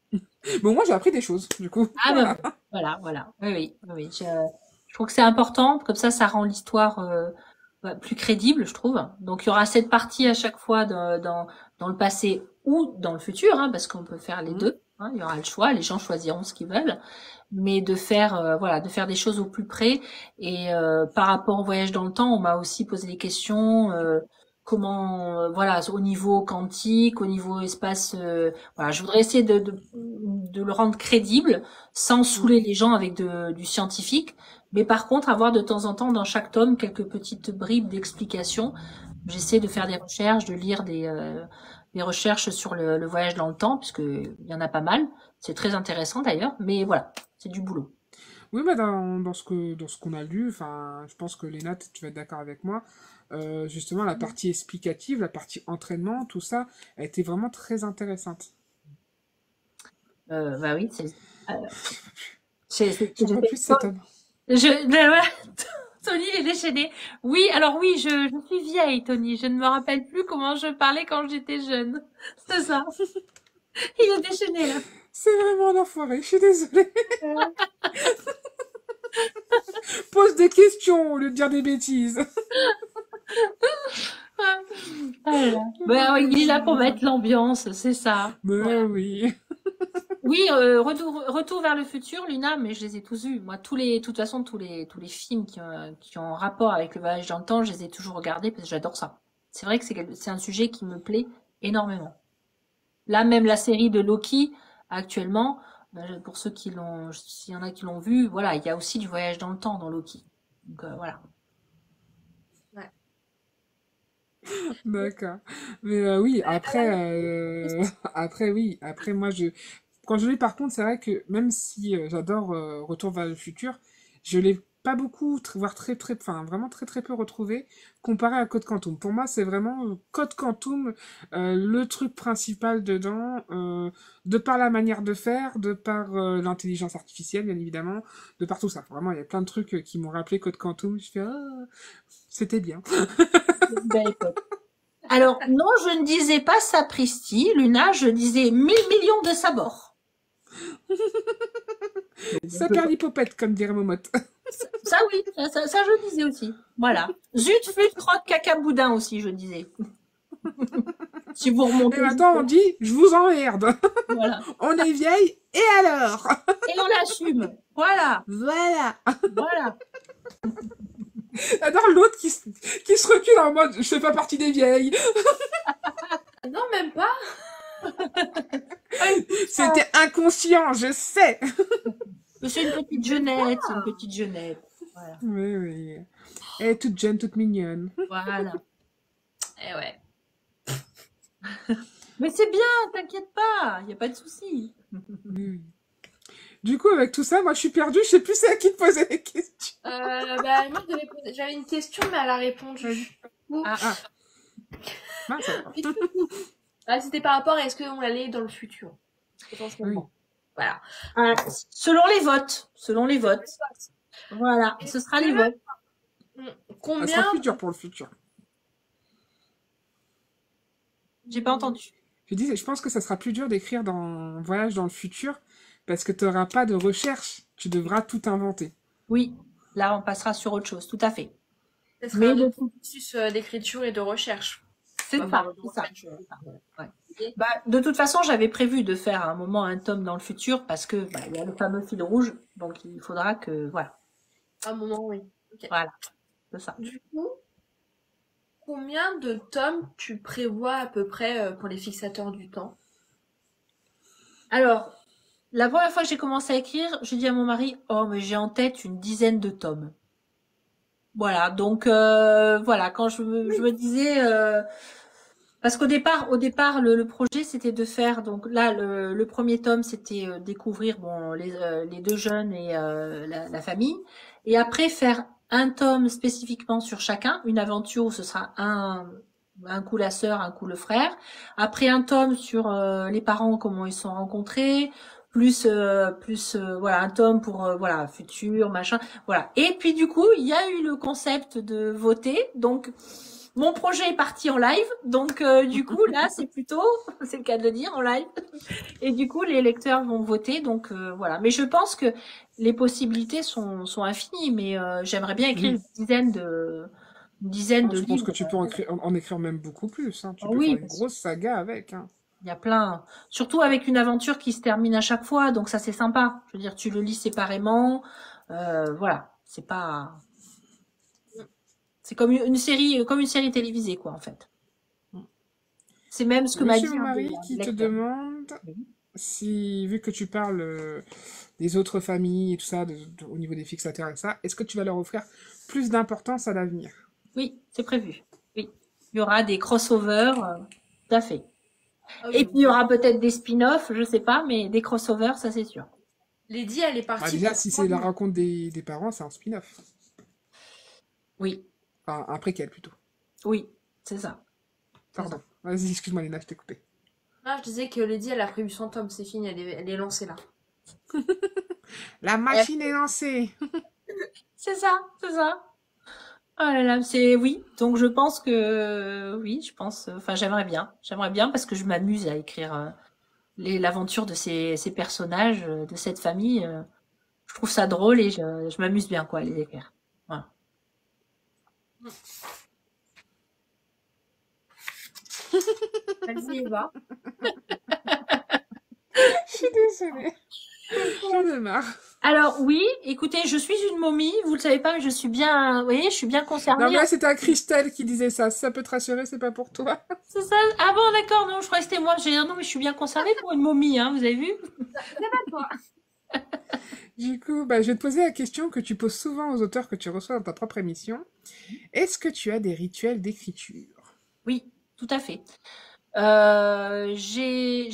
Bon, moi j'ai appris des choses du coup. Ah ben voilà. Oui. Je trouve que c'est important, comme ça rend l'histoire plus crédible, je trouve. Donc il y aura cette partie à chaque fois dans le passé ou dans le futur, hein, parce qu'on peut faire les deux. Hein, il y aura le choix, les gens choisiront ce qu'ils veulent, mais de faire de faire des choses au plus près. Et par rapport au voyage dans le temps, on m'a aussi posé des questions. Comment au niveau quantique, au niveau espace, voilà, je voudrais essayer de le rendre crédible sans saouler les gens avec du scientifique, mais par contre avoir de temps en temps dans chaque tome quelques petites bribes d'explications. J'essaie de faire des recherches, de lire des recherches sur le voyage dans le temps, puisque il y en a pas mal. C'est très intéressant d'ailleurs, mais voilà, c'est du boulot. Oui, bah dans ce qu'on a lu, enfin, je pense que Léna, tu vas être d'accord avec moi. Justement, la partie explicative, la partie entraînement, tout ça, a été vraiment très intéressante. Bah oui, J'en peux plus de cet homme. Tony, il est déchaîné. Oui, alors oui, je suis vieille, Tony. Je ne me rappelle plus comment je parlais quand j'étais jeune. C'est ça. Il est déchaîné, là. C'est vraiment un enfoiré, je suis désolée. Pose des questions au lieu de dire des bêtises. Bah, il est là pour mettre l'ambiance, c'est ça. Ben oui. Oui, retour vers le futur, Luna, mais je les ai tous vus. Moi, de toute façon, tous les films qui ont rapport avec le voyage dans le temps, je les ai toujours regardés parce que j'adore ça. C'est vrai que c'est un sujet qui me plaît énormément. Là, même la série de Loki, actuellement, pour ceux s'il y en a qui l'ont vu, voilà, il y a aussi du voyage dans le temps dans Loki. Donc, voilà. D'accord. Mais oui, après moi quand je lis par contre, c'est vrai que même si j'adore Retour vers le futur, je l'ai pas beaucoup, voire enfin vraiment très peu retrouvé comparé à Code Quantum. Pour moi, c'est vraiment Code Quantum le truc principal dedans, de par la manière de faire, de par l'intelligence artificielle bien évidemment, de par tout ça. Vraiment, il y a plein de trucs qui m'ont rappelé Code Quantum. Je fais c'était bien. Ben, écoute. Alors, non, je ne disais pas sapristi, Luna, je disais 1000 millions de sabords. Ça perd l'hypopète, comme dirait Momotte. Ça oui, ça je disais aussi. Voilà. Zut, flûte, crotte, caca, boudin aussi, je disais. Si vous remontez. Et maintenant, on dit, je vous emmerde. Voilà. On est vieille, et alors? Et on l'assume. Voilà. Voilà. Voilà. J'adore l'autre qui se recule en mode, je fais pas partie des vieilles. Non, même pas. C'était inconscient, je sais. C'est une petite jeunette, c'est une petite jeunette. Voilà. Oui. Elle est toute jeune, toute mignonne. Voilà. Eh ouais. Mais c'est bien, t'inquiète pas, il n'y a pas de souci. Oui. Du coup, avec tout ça, moi, je suis perdue, je sais plus c'est à qui de poser les questions. Bah, moi, j'avais une question, mais elle a répondu. C'était par rapport à est-ce qu'on allait dans le futur. Potentiellement. Oui. Voilà. Selon les votes. Voilà, ce sera les votes. Combien... Ça sera plus dur pour le futur. J'ai pas entendu. Je pense que ça sera plus dur d'écrire dans Voyage dans le futur parce que tu n'auras pas de recherche. Tu devras tout inventer. Oui, là, on passera sur autre chose, tout à fait. Ce sera Mais un le autre processus d'écriture et de recherche. c'est Enfin, ça, de c'est ça. recherche. Ouais. Ok. Bah, de toute façon, j'avais prévu de faire à un moment un tome dans le futur parce que bah, il y a le fameux fil rouge, donc il faudra que voilà, Un moment, oui. Ok. voilà, c'est ça. Du coup, combien de tomes tu prévois à peu près pour les fixateurs du temps? Alors, la première fois que j'ai commencé à écrire, j'ai dit à mon mari, oh mais j'ai en tête une dizaine de tomes. Voilà, donc voilà, quand je me disais parce qu'au départ, le projet c'était de faire donc là le premier tome c'était découvrir bon les deux jeunes et la famille et après faire un tome spécifiquement sur chacun, une aventure où ce sera un coup la sœur, un coup le frère. Après un tome sur les parents comment ils se sont rencontrés, plus voilà un tome pour voilà futur machin voilà. Et puis du coup il y a eu le concept de voter donc. Mon projet est parti en live, donc du coup là c'est plutôt, c'est le cas de le dire, en live. Et du coup les lecteurs vont voter, donc voilà. Mais je pense que les possibilités sont infinies, mais j'aimerais bien écrire Oui. une dizaine de Je pense livres. que tu peux en écrire même beaucoup plus. Hein. Tu Oh peux faire oui, une parce grosse saga avec. Hein. qu'il y a plein, surtout avec une aventure qui se termine à chaque fois, donc ça c'est sympa. Je veux dire, tu le lis séparément, voilà, c'est pas, c'est comme une série télévisée quoi en fait. C'est même ce que m'a dit Monsieur un Marie qui te lecteur. demande si, vu que tu parles des autres familles et tout ça, au niveau des fixateurs et ça, est-ce que tu vas leur offrir plus d'importance à l'avenir? Oui, c'est prévu. Oui. Il y aura des crossovers, tout à fait. Ah Et oui, puis il y aura peut-être des spin-offs, je sais pas, mais des crossovers, ça c'est sûr. Lady, elle est Bah, partie déjà, pour si 3 c'est la livres. rencontre des parents, c'est un spin-off. Oui, Enfin, un préquel plutôt. oui, c'est ça. C'est ça. Pardon. Vas-y, excuse-moi, Léna, je t'ai coupé. Non, je disais que Lady, elle a prévu son tome, c'est fini, elle est lancée là. La Elle- machine est lancée. C'est ça, c'est ça. Oh là là, c'est oui. Donc je pense que oui, je pense. Enfin, j'aimerais bien parce que je m'amuse à écrire l'aventure de ces personnages, de cette famille. Je trouve ça drôle et je m'amuse bien quoi à les écrire. Voilà. Vas-y, Eva. Je suis désolée. J'en ai marre. Alors oui, écoutez, je suis une momie, vous le savez pas, mais je suis bien, vous voyez, je suis bien Non, concernée. mais là, c'était à Christelle qui disait ça. Si ça peut te rassurer, c'est pas pour toi. C'est ça? Ah bon, d'accord, non, je croyais que c'était moi. J'ai dit non, mais je suis bien concernée pour une momie, hein, vous avez vu? Toi. Du coup, bah, je vais te poser la question que tu poses souvent aux auteurs que tu reçois dans ta propre émission. Est-ce que tu as des rituels d'écriture? Oui, tout à fait. J'ai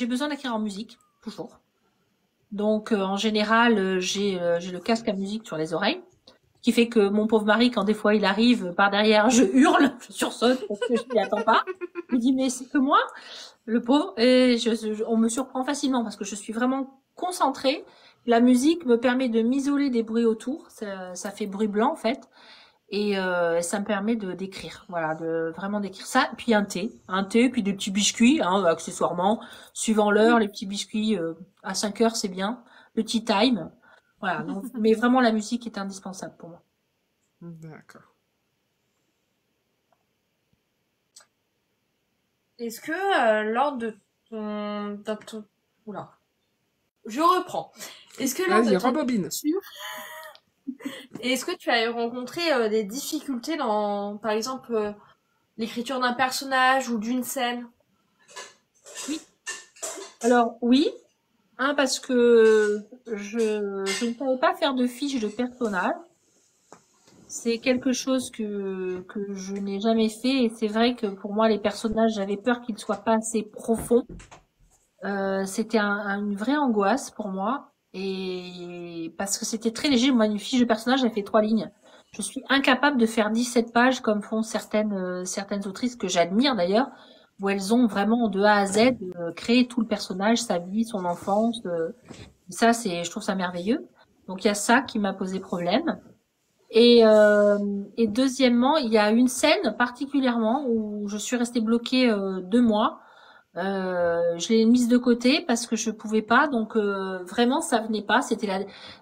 besoin d'écrire en musique, toujours. Donc en général, j'ai le casque à musique sur les oreilles, qui fait que mon pauvre mari, quand des fois il arrive par derrière, je hurle, je sursaute parce que je m'y attends pas. Il me dit mais c'est que moi, le pauvre, et on me surprend facilement parce que je suis vraiment concentrée. La musique me permet de m'isoler des bruits autour, ça fait bruit blanc en fait, et ça me permet de d'écrire, voilà, de vraiment d'écrire ça. Puis un thé, puis des petits biscuits, hein, accessoirement, suivant l'heure, les petits biscuits à 5 heures c'est bien, le tea time, voilà. Donc, mais vraiment la musique est indispensable pour moi. D'accord. Est-ce que lors de ton... Oula. Je reprends. Est-ce que lors de Vas-y, ton rembobine. écriture, est-ce que tu as rencontré des difficultés dans, par exemple, l'écriture d'un personnage ou d'une scène? Alors oui, parce que je ne savais pas faire de fiches de personnage. C'est quelque chose que je n'ai jamais fait et c'est vrai que pour moi les personnages, j'avais peur qu'ils soient pas assez profonds. C'était une vraie angoisse pour moi et parce que c'était très léger. Moi, une fiche de personnage, elle fait 3 lignes. Je suis incapable de faire 17 pages comme font certaines autrices que j'admire d'ailleurs, où elles ont vraiment de A à Z créé tout le personnage, sa vie, son enfance. Ça, je trouve ça merveilleux. Donc il y a ça qui m'a posé problème. Et deuxièmement, il y a une scène particulièrement où je suis restée bloquée 2 mois Je l'ai mise de côté parce que je pouvais pas, donc vraiment ça venait pas.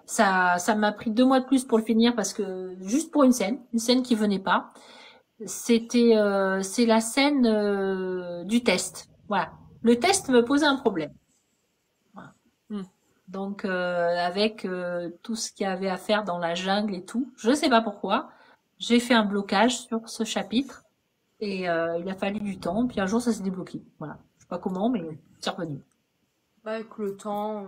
Ça m'a pris 2 mois de plus pour le finir parce que juste pour une scène qui venait pas. C'est la scène du test. Voilà, le test me posait un problème. Voilà. Hmm. Donc avec tout ce qu'il y avait à faire dans la jungle et tout, je sais pas pourquoi, j'ai fait un blocage sur ce chapitre et il a fallu du temps. Puis un jour ça s'est débloqué. Voilà, je sais pas comment, mais c'est revenu. Bah, avec le temps.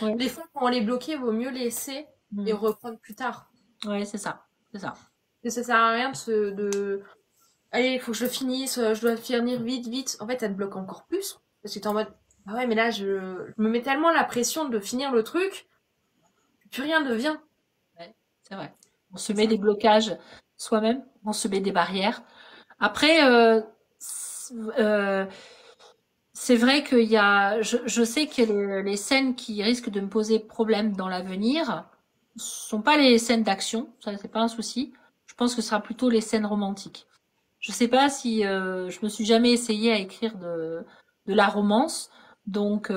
Ouais. Des fois, quand on est bloqué, il vaut mieux laisser et reprendre plus tard. Ouais, c'est ça, c'est ça. Et ça sert à rien allez, il faut que je le finisse, je dois finir vite, vite. En fait, ça te bloque encore plus. Parce que t'es en mode, ah ouais, mais là, je me mets tellement la pression de finir le truc, que plus rien ne vient. Ouais, c'est vrai. On se met des blocages soi-même, on se met des barrières. Après, c'est vrai qu'il y a, je sais que les scènes qui risquent de me poser problème dans l'avenir sont pas les scènes d'action, ça c'est pas un souci. Je pense que ce sera plutôt les scènes romantiques. Je sais pas si je me suis jamais essayée à écrire de la romance, donc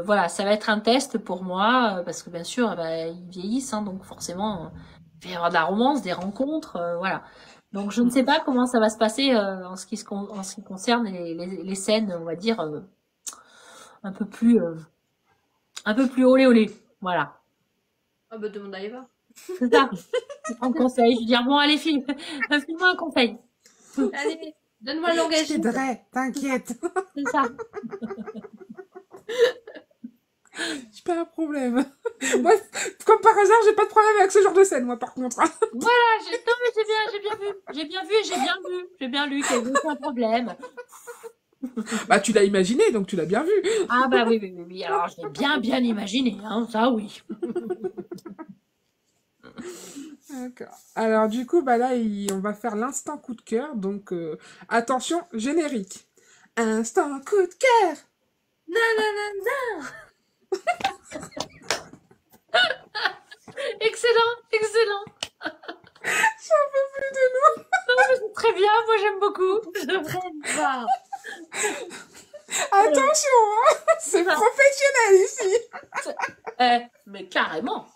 voilà, ça va être un test pour moi parce que bien sûr, ils vieillissent, hein, donc forcément, il va y avoir de la romance, des rencontres, voilà. Donc je ne sais pas comment ça va se passer en ce qui concerne les scènes, on va dire un peu plus olé olé. Voilà. Ah bah demande à Eva. C'est ça. Un conseil. Je vais dire bon allez file, file-moi un conseil. Allez, donne-moi le langage. Je t'aiderai, t'inquiète. C'est ça. J'ai pas un problème. Moi, comme par hasard, j'ai pas de problème avec ce genre de scène, moi, par contre. Voilà, non mais j'ai bien vu et j'ai bien lu qu'il y avait aucun problème. Bah, tu l'as imaginé, donc tu l'as bien vu. Ah bah oui. Alors, je l'ai bien imaginé, hein, ça oui. D'accord. Alors, du coup, bah là, on va faire l'instant coup de cœur. Donc, attention, générique. Instant coup de cœur. Excellent. J'en peux plus de nous. Non, mais c'est très bien, moi j'aime beaucoup. Je rêve pas. Attention, hein, c'est professionnel ici. Mais carrément.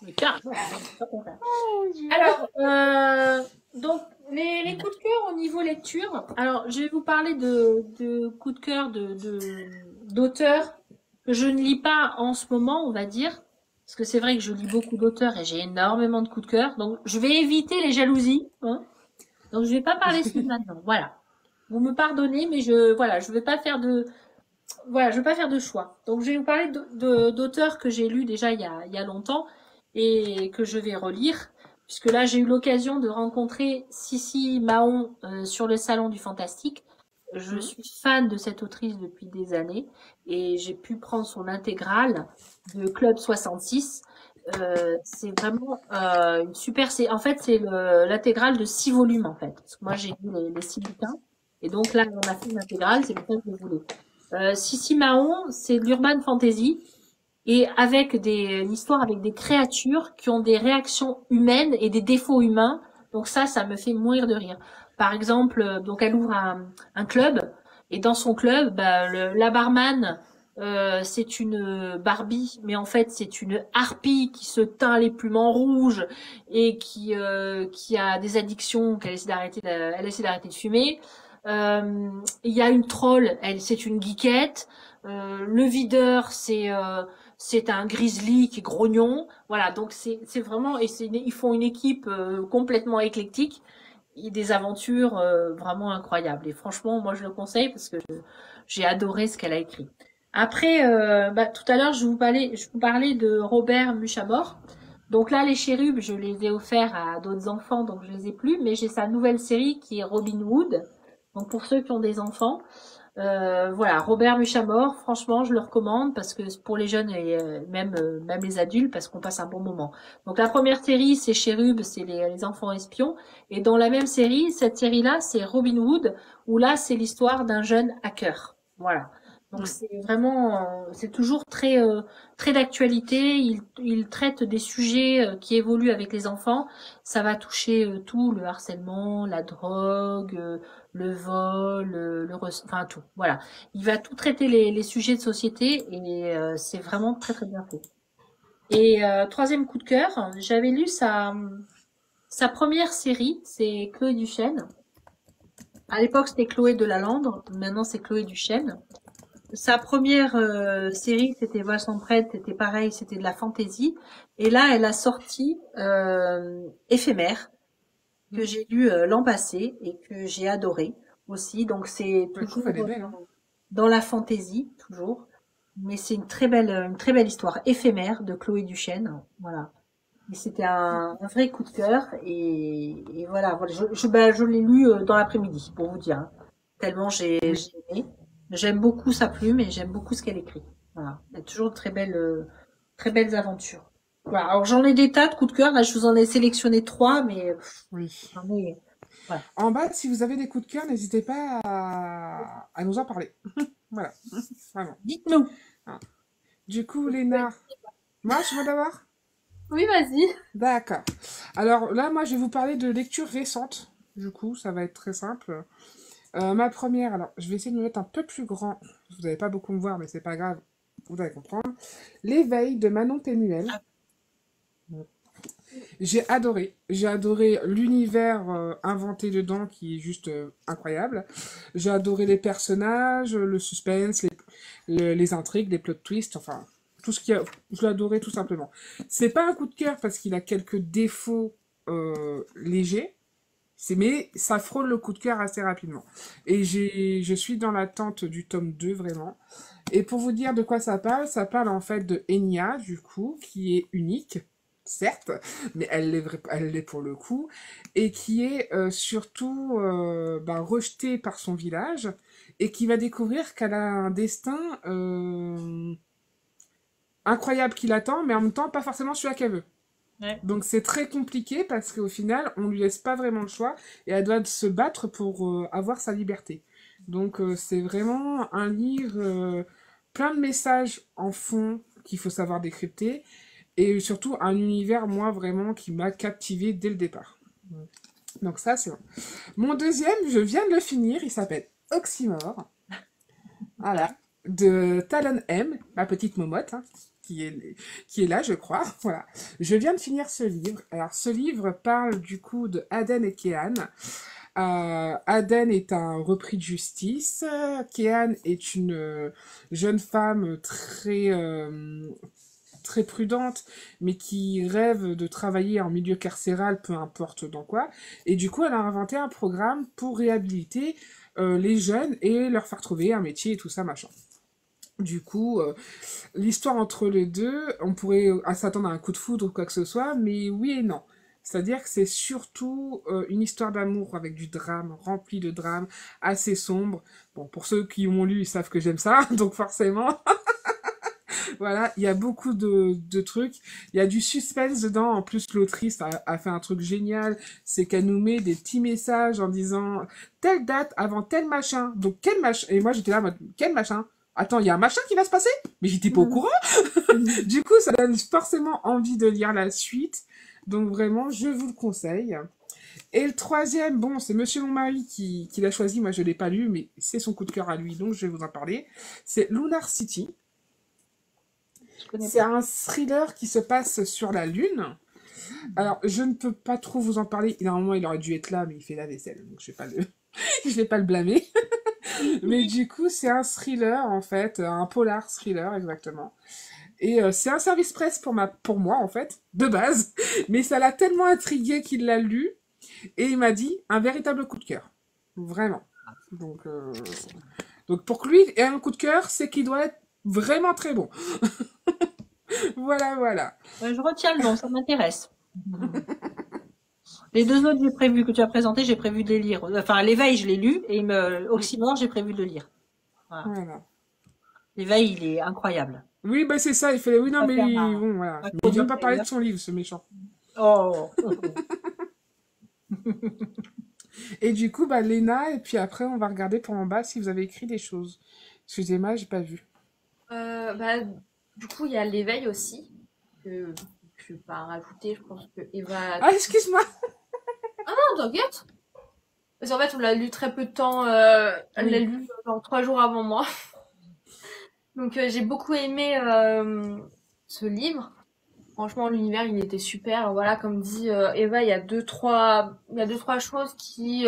Oh, Dieu. Alors, donc, les coups de cœur au niveau lecture. Alors, je vais vous parler de coups de cœur d'auteurs que je ne lis pas en ce moment, on va dire. Parce que c'est vrai que je lis beaucoup d'auteurs et j'ai énormément de coups de cœur. Donc, je vais éviter les jalousies. Hein. Donc, je vais pas parler de maintenant. Voilà. Vous me pardonnez, mais je vais pas faire de choix. Donc, je vais vous parler d'auteurs que j'ai lus déjà il y a longtemps et que je vais relire. Puisque là, j'ai eu l'occasion de rencontrer Sissi Mahon sur le Salon du Fantastique. Je suis fan de cette autrice depuis des années et j'ai pu prendre son intégrale de Club 66. C'est vraiment une super... En fait, c'est l'intégrale de 6 volumes, en fait. Parce que moi, j'ai lu les 6 bouquins. Et donc là, on a fait une intégrale, c'est pour ça que je voulais. Sissi Mahon, c'est de l'urban fantasy. Et avec une histoire avec des créatures qui ont des réactions humaines et des défauts humains. Donc ça me fait mourir de rire. Par exemple, donc elle ouvre un club et dans son club, la barman, c'est une Barbie, mais en fait c'est une harpie qui se teint les plumes en rouge et qui a des addictions qu'elle essaie d'arrêter. Elle essaie d'arrêter de fumer. Il y a une troll, c'est une geekette. Le videur, c'est un grizzly qui est grognon. Voilà, donc c'est vraiment... Et ils font une équipe complètement éclectique et des aventures vraiment incroyables. Et franchement, moi, je le conseille parce que j'ai adoré ce qu'elle a écrit. Après, tout à l'heure, je vous parlais de Robert Muchamore. Donc là, les chérubs, je les ai offerts à d'autres enfants, donc je les ai plus. Mais j'ai sa nouvelle série qui est Robin Hood. Donc pour ceux qui ont des enfants... voilà, Robert Muchamore, franchement, je le recommande parce que pour les jeunes et même les adultes, parce qu'on passe un bon moment. Donc la première série, c'est Chérub, c'est les enfants espions, et dans la même série, cette série-là, c'est Robin Hood, où là, c'est l'histoire d'un jeune hacker. Voilà. Donc Mm. c'est vraiment, c'est toujours très d'actualité. Il traite des sujets qui évoluent avec les enfants. Ça va toucher tout, le harcèlement, la drogue, le vol, enfin tout. Voilà. Il va tout traiter les sujets de société et c'est vraiment très bien fait. Et troisième coup de cœur, j'avais lu sa première série, c'est Chloé Duchesne. À l'époque, c'était Chloé Delalandre. Maintenant, c'est Chloé Duchesne. Sa première série, c'était Vincent Prête, c'était pareil, c'était de la fantaisie. Et là, elle a sorti Éphémère, que j'ai lu l'an passé et que j'ai adoré aussi. Donc c'est Je trouve elle est toujours belle, hein. dans la fantaisie, toujours. Mais c'est une très belle histoire. Éphémère de Chloé Duchesne. Voilà. Et c'était un vrai coup de cœur. Et voilà, je l'ai lu dans l'après-midi, pour vous dire, hein. Tellement Oui. j'ai aimé. J'aime beaucoup sa plume et j'aime beaucoup ce qu'elle écrit. Voilà. Il y a toujours de très belles aventures. Voilà. Alors j'en ai des tas de coups de cœur. Là, je vous en ai sélectionné 3, mais Oui. j'en ai, voilà. En bas, si vous avez des coups de cœur, n'hésitez pas à nous en parler. Voilà, vraiment. Dites-nous. Ah. Du coup, Léna, moi, je veux d'abord? Oui, vas-y. D'accord. Alors là, moi, je vais vous parler de lectures récentes. Du coup, ça va être très simple. Ma première, alors, je vais essayer de me mettre un peu plus grand. Vous n'allez pas beaucoup me voir, mais c'est pas grave. Vous allez comprendre. L'éveil de Manon Pémuel. J'ai adoré. J'ai adoré l'univers inventé dedans qui est juste incroyable. J'ai adoré les personnages, le suspense, les intrigues, les plot twists, enfin, tout ce qu'il y a. Je l'ai adoré tout simplement. C'est pas un coup de cœur parce qu'il a quelques défauts légers, mais ça frôle le coup de cœur assez rapidement. Et je suis dans l'attente du tome 2 vraiment. Et pour vous dire de quoi ça parle en fait de Enya, du coup, qui est unique, certes, mais elle l'est pour le coup, et qui est surtout rejetée par son village, et qui va découvrir qu'elle a un destin incroyable qui l'attend, mais en même temps pas forcément celui qu'elle veut. Ouais. Donc c'est très compliqué parce qu'au final, on lui laisse pas vraiment le choix et elle doit se battre pour avoir sa liberté. Donc c'est vraiment un livre plein de messages en fond qu'il faut savoir décrypter et surtout un univers, moi, vraiment, qui m'a captivé dès le départ. Donc ça, c'est bon. Mon deuxième, je viens de le finir, il s'appelle Oxymore. Voilà. De Talon M, ma petite momotte, hein, qui est là, je crois. Voilà. Je viens de finir ce livre. Alors, ce livre parle du coup de Aden et Kéan. Aden est un repris de justice. Kéan est une jeune femme très prudente, mais qui rêve de travailler en milieu carcéral, peu importe dans quoi. Et du coup, elle a inventé un programme pour réhabiliter les jeunes et leur faire trouver un métier et tout ça, machin. Du coup, l'histoire entre les deux, on pourrait s'attendre à un coup de foudre ou quoi que ce soit, mais oui et non. C'est-à-dire que c'est surtout une histoire d'amour avec du drame, rempli de drame, assez sombre. Bon, pour ceux qui m'ont lu, ils savent que j'aime ça, donc forcément. Voilà, il y a beaucoup de trucs. Il y a du suspense dedans. En plus, l'autrice a fait un truc génial. C'est qu'elle nous met des petits messages en disant telle date avant tel machin. Donc, quel machin? Et moi, j'étais là, en mode, quel machin? Attends, il y a un machin qui va se passer? Mais j'étais pas au courant. Du coup, ça donne forcément envie de lire la suite. Donc, vraiment, je vous le conseille. Et le troisième, bon, c'est Monsieur mon mari qui l'a choisi. Moi, je l'ai pas lu, mais c'est son coup de cœur à lui, donc je vais vous en parler. C'est Lunar City. C'est un thriller qui se passe sur la Lune. Alors, je ne peux pas trop vous en parler. Normalement, il aurait dû être là, mais il fait la vaisselle, donc je vais pas je vais pas le blâmer. Mais du coup, c'est un thriller, en fait, un polar thriller, exactement. Et c'est un service presse pour moi, en fait, de base. Mais ça l'a tellement intrigué qu'il l'a lu. Et il m'a dit, un véritable coup de cœur. Vraiment. Donc pour lui, et un coup de cœur, c'est qu'il doit être vraiment très bon. Voilà, voilà. Ouais, je retiens le nom, ça m'intéresse. Les deux autres que tu as présentés, j'ai prévu de les lire. Enfin, l'éveil, je l'ai lu, et Oxymore, j'ai prévu de le lire. Voilà. Voilà. L'éveil, il est incroyable. Oui, bah c'est ça, il fait oui, non, On va mais faire bon, voilà. un Mais il va chronique, pas parler de d'ailleurs. son livre, ce méchant. Oh. Et du coup, bah, Léna, et puis après, on va regarder pour en bas si vous avez écrit des choses. Excusez-moi, j'ai pas vu. Bah, du coup, il y a l'éveil aussi, que je vais pas rajouter, je pense que Eva... Ah, excuse-moi. Non, t'inquiète. Parce qu'en fait, on l'a lu très peu de temps, elle l'a Oui. lu genre 3 jours avant moi. Donc j'ai beaucoup aimé ce livre. Franchement, l'univers, il était super. Voilà, comme dit Eva, il y a deux, trois choses qui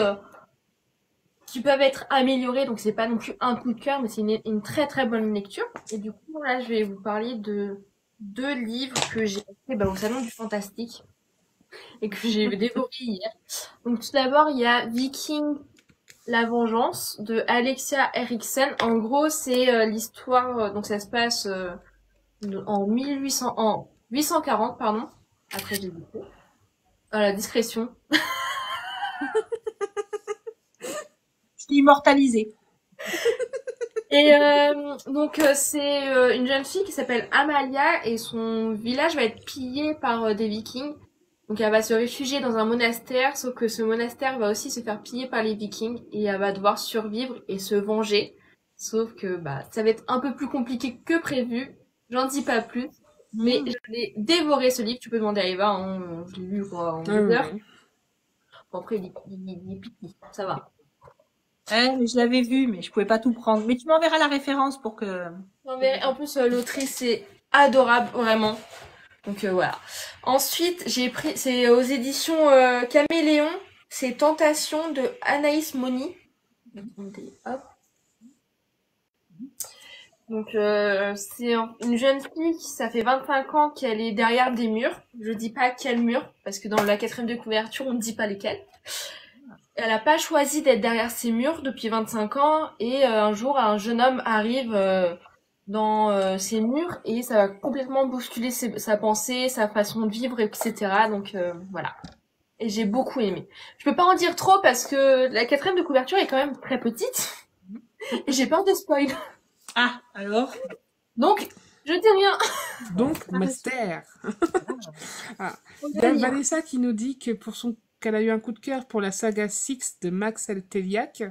peuvent être améliorées. Donc c'est pas non plus un coup de cœur, mais c'est une très très bonne lecture. Et du coup, là, je vais vous parler de 2 livres que j'ai achetés au Salon du Fantastique et que j'ai dévoré hier. Donc tout d'abord, il y a Viking La Vengeance de Alexia Eriksson. En gros, c'est l'histoire, donc ça se passe en 840, pardon. Après, j'ai dit faux. La discrétion. Je suis immortalisée. Et donc, c'est une jeune fille qui s'appelle Amalia et son village va être pillé par des vikings. Donc, elle va se réfugier dans un monastère, sauf que ce monastère va aussi se faire piller par les vikings et elle va devoir survivre et se venger. Sauf que ça va être un peu plus compliqué que prévu. J'en dis pas plus. Mais je l'ai dévoré ce livre. Tu peux demander à Eva, hein, je l'ai lu quoi, en 2 heures. Oui. Bon, après, il est piqué, ça va. Mais je l'avais vu, mais je pouvais pas tout prendre. Mais tu m'enverras la référence pour que... En plus, l'autrice est adorable, vraiment. Donc voilà. Ensuite, c'est aux éditions Caméléon, c'est Tentation de Anaïs Moni. Hop. Donc c'est une jeune fille qui ça fait 25 ans qu'elle est derrière des murs. Je dis pas quel mur parce que dans la 4e de couverture, on ne dit pas lesquels. Elle a pas choisi d'être derrière ces murs depuis 25 ans et un jour un jeune homme arrive dans ces murs et ça va complètement bousculer sa pensée, sa façon de vivre, etc. Donc voilà. Et j'ai beaucoup aimé. Je peux pas en dire trop parce que la 4e de couverture est quand même très petite et j'ai peur de spoil. Ah, alors? Donc, je dis rien. Donc, mystère. Ah. Il y a Vanessa qui nous dit que qu'elle a eu un coup de cœur pour la saga Six de Max Telliac,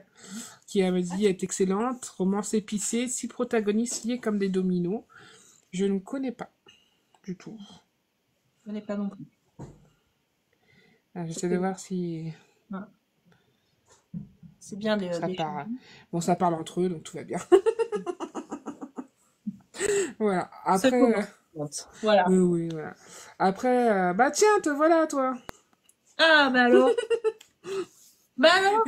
qui a dit est excellente, romance épicée, 6 protagonistes liés comme des dominos. Je ne connais pas du tout. Je connais pas non plus. J'essaie de voir si... Ouais. C'est bien ça parle. Bon, ça parle entre eux, donc tout va bien. Voilà. Après... Voilà. Oui, voilà. Après, tiens, te voilà, toi. Ah, alors alors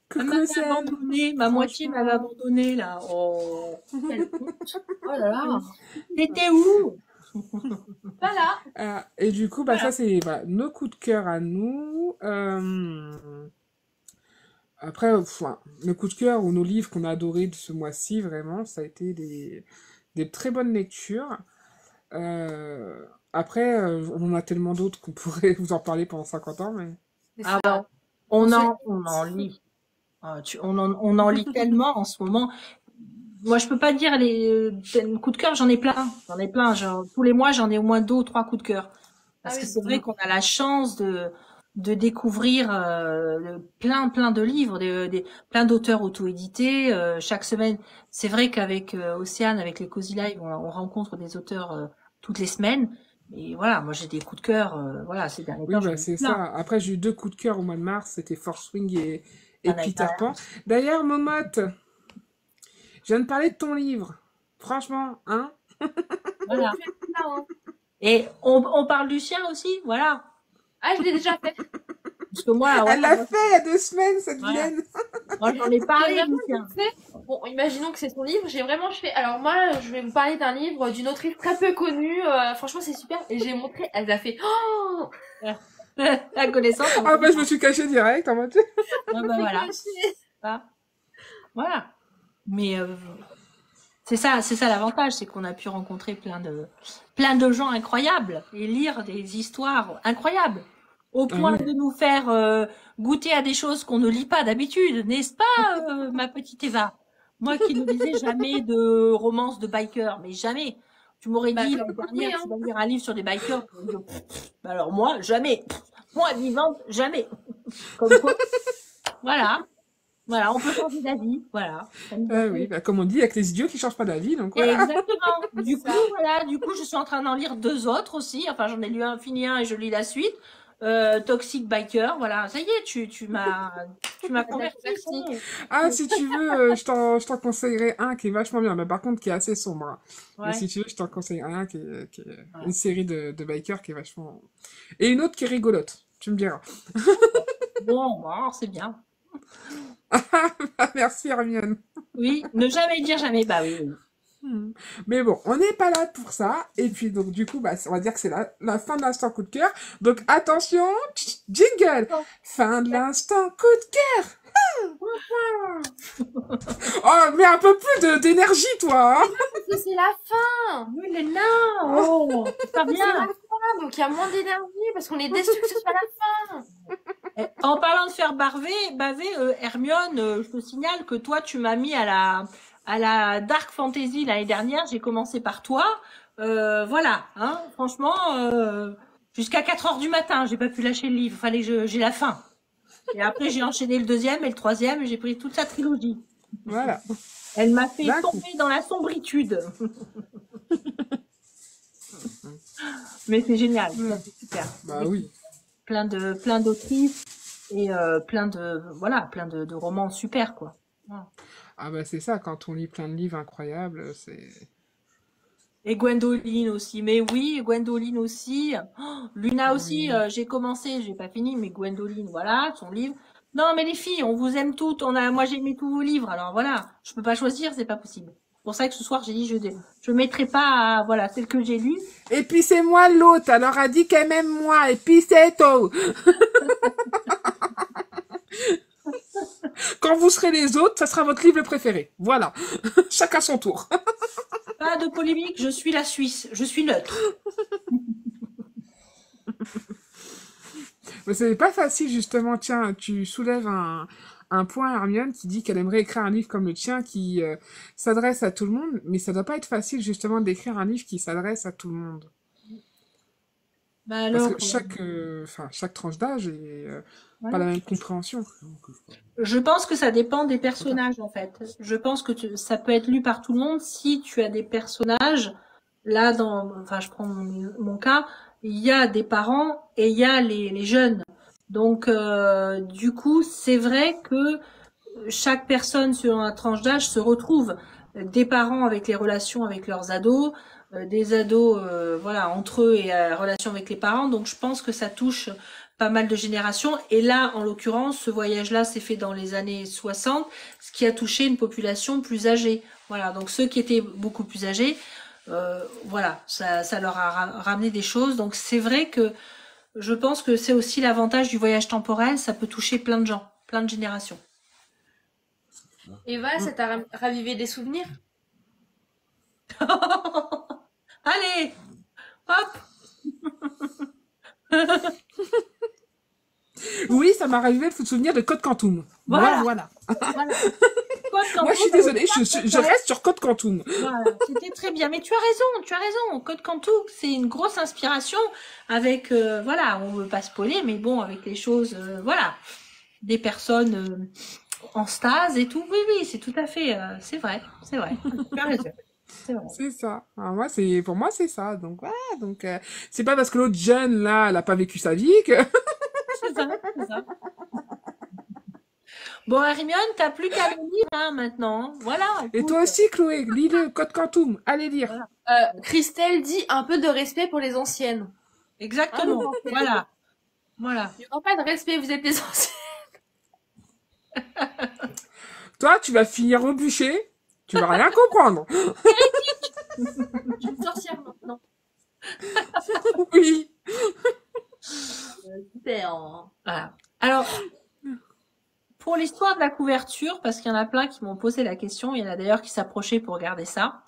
Coucou, elle m'avait Océane. abandonné, ma moitié m'avait abandonné là. Oh, quelle honte. Oh là là. T'étais où? Voilà. Et du coup, ça c'est nos coups de cœur à nous. Après, nos coups de cœur ou nos livres qu'on a adorés de ce mois-ci, vraiment, ça a été des très bonnes lectures. Après, on en a tellement d'autres qu'on pourrait vous en parler pendant 50 ans, mais... Ah bon, on en lit. On en lit tellement en ce moment. Moi, je peux pas dire les coups de cœur, j'en ai plein. Genre, tous les mois, j'en ai au moins 2 ou 3 coups de cœur. Parce que c'est vrai qu'on a la chance de découvrir plein de livres, plein d'auteurs auto-édités. Chaque semaine, c'est vrai qu'avec Océane, avec les Cozy Live, on rencontre des auteurs toutes les semaines. Et voilà, moi j'ai des coups de cœur. Voilà, ces derniers temps. Oui, c'est ça. Après, j'ai eu 2 coups de cœur au mois de mars. C'était Force Wing et Peter Pan. D'ailleurs, Momotte, je viens de parler de ton livre. Franchement, hein? Voilà. Et on parle du sien aussi, voilà. Ah, je l'ai déjà fait. Parce que moi, elle l'a fait il y a 2 semaines, cette vilaine. Moi, j'en ai parlé du sien. Bon, imaginons que c'est son livre. J'ai vraiment fait. Alors moi, je vais vous parler d'un livre d'une autrice très peu connue. Franchement, c'est super. Et j'ai montré. Elle a fait. Oh. La connaissance. Ah je me suis cachée direct en mode. Voilà. Voilà. Mais c'est ça l'avantage, c'est qu'on a pu rencontrer plein de gens incroyables et lire des histoires incroyables au point de nous faire goûter à des choses qu'on ne lit pas d'habitude, n'est-ce pas, ma petite Eva? Moi qui ne lisais jamais de romance de biker, mais jamais. Tu m'aurais dit l'année dernière, tu vas lire un livre sur des bikers. Alors moi, jamais. Moi, vivante, jamais. Comme quoi. Voilà. Voilà, on peut changer d'avis. Voilà. Ça nous a Ah fait- oui, bah, comme on dit, avec les idiots qui changent pas d'avis, donc voilà. Exactement. Du coup, Ça. voilà. Du coup, je suis en train d'en lire 2 autres aussi. Enfin, j'en ai lu fini un et je lis la suite. Toxic Biker. Voilà. Ça y est, tu m'as converti. Ça y est. Ah, si tu veux, je t'en conseillerais un qui est vachement bien, mais par contre qui est assez sombre, hein. Mais Ouais. si tu veux, je t'en conseillerais un qui est Voilà. une série de bikers qui est vachement... Et une autre qui est rigolote, tu me diras. Bon, alors, c'est bien. Merci Hermione. Oui. Ne jamais dire jamais. Bah oui. Oui. Hmm. Mais bon, on n'est pas là pour ça. Et puis donc du coup, bah, on va dire que c'est la fin de l'instant coup de cœur. Donc attention, jingle. Fin de l'instant coup de cœur. Oh, mais un peu plus d'énergie, toi, hein. Parce que c'est la fin. Oui, mais non. Oh, c'est pas C'est la bien. fin, donc il y a moins d'énergie parce qu'on est déçus que ce soit la fin. En parlant de faire baver, Hermione, je te signale que toi, tu m'as mis à la Dark Fantasy l'année dernière. J'ai commencé par toi. Voilà, hein, franchement, jusqu'à 4 heures du matin, j'ai pas pu lâcher le livre. Fallait que j'ai la fin. Et après, j'ai enchaîné le deuxième et le troisième et j'ai pris toute sa trilogie. Voilà. Elle m'a fait D'un coup. tomber dans la sombritude. Mais c'est génial, c'est super. Bah oui. Plein d'autrices et plein de romans super, quoi. Voilà. Ah bah c'est ça, quand on lit plein de livres incroyables, c'est... Et Gwendoline aussi. Mais oui, Gwendoline aussi. Oh, Luna aussi, Oui. j'ai commencé, j'ai pas fini, mais Gwendoline, voilà, son livre. Non, mais les filles, on vous aime toutes. Moi, j'ai aimé tous vos livres. Alors voilà, je peux pas choisir, c'est pas possible. C'est pour ça que ce soir, j'ai dit, je mettrai pas, voilà, celle que j'ai lue. Et puis c'est moi l'autre, alors elle dit qu'elle m'aime moi, et puis c'est tout. Quand vous serez les autres, ça sera votre livre préféré. Voilà. Chacun son tour. Pas de polémique, je suis la Suisse, je suis neutre. Mais c'est pas facile, justement. Tiens, tu soulèves un point, Hermione, qui dit qu'elle aimerait écrire un livre comme le tien qui s'adresse à tout le monde, mais ça doit pas être facile, justement, d'écrire un livre qui s'adresse à tout le monde. Bah Parce alors, que chaque tranche d'âge est ouais. pas la même compréhension. Je pense que ça dépend des personnages, en fait. Je pense que ça peut être lu par tout le monde si tu as des personnages. Là, enfin, je prends mon cas, il y a des parents et il y a les jeunes. Donc, du coup, c'est vrai que chaque personne selon la tranche d'âge se retrouve. Des parents avec les relations avec leurs ados, des ados, voilà, entre eux et relation avec les parents. Donc, je pense que ça touche pas mal de générations. Et là, en l'occurrence, ce voyage-là s'est fait dans les années 60, ce qui a touché une population plus âgée. Voilà, donc ceux qui étaient beaucoup plus âgés, voilà, ça leur a ramené des choses. Donc c'est vrai que je pense que c'est aussi l'avantage du voyage temporel, ça peut toucher plein de gens, plein de générations. Eva, ça t'a ravivé des souvenirs? Allez, hop. Oui, ça m'est arrivé de se souvenir de Code Quantum. Voilà. Voilà. Voilà. Moi, je suis désolée, je reste sur Code Quantum. Voilà, c'était très bien. Mais tu as raison. Code Quantum, c'est une grosse inspiration avec, voilà, on veut pas spoiler, mais bon, avec les choses, voilà, des personnes en stase et tout. Oui, oui, c'est tout à fait, c'est vrai. Tu as raison. C'est vrai. C'est ça. Alors pour moi, c'est ça. Donc voilà. Donc c'est pas parce que l'autre jeune là, elle a pas vécu sa vie que. C'est ça. Bon, Hermione, t'as plus qu'à le lire hein, maintenant. Voilà. Et Écoute. toi aussi, Chloé, lis le Code Quantum. Allez lire. Voilà. Christelle dit un peu de respect pour les anciennes. Exactement. Ah, Voilà. Il n'y aura pas de respect, vous êtes des anciennes. Toi, tu vas finir au bûcher. Tu vas rien comprendre. Je suis une sorcière maintenant. Oui. Super. Voilà. Alors, pour l'histoire de la couverture, parce qu'il y en a plein qui m'ont posé la question, il y en a d'ailleurs qui s'approchaient pour regarder ça.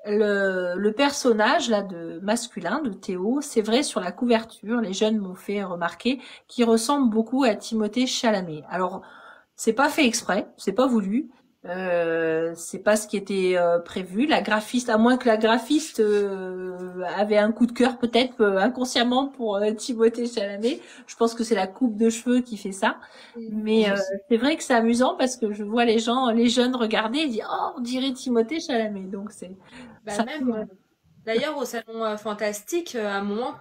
Le personnage là de masculin de Théo, c'est vrai sur la couverture, les jeunes m'ont fait remarquer qu'il ressemble beaucoup à Timothée Chalamet. Alors, c'est pas fait exprès, c'est pas voulu, C'est pas ce qui était prévu. La graphiste, à moins que la graphiste avait un coup de cœur peut-être inconsciemment pour Timothée Chalamet. Je pense que c'est la coupe de cheveux qui fait ça. Mais c'est vrai que c'est amusant parce que je vois les gens, les jeunes regarder et dire oh on dirait Timothée Chalamet. Donc c'est Bah ça. même, d'ailleurs, au salon Fantastique, à un moment,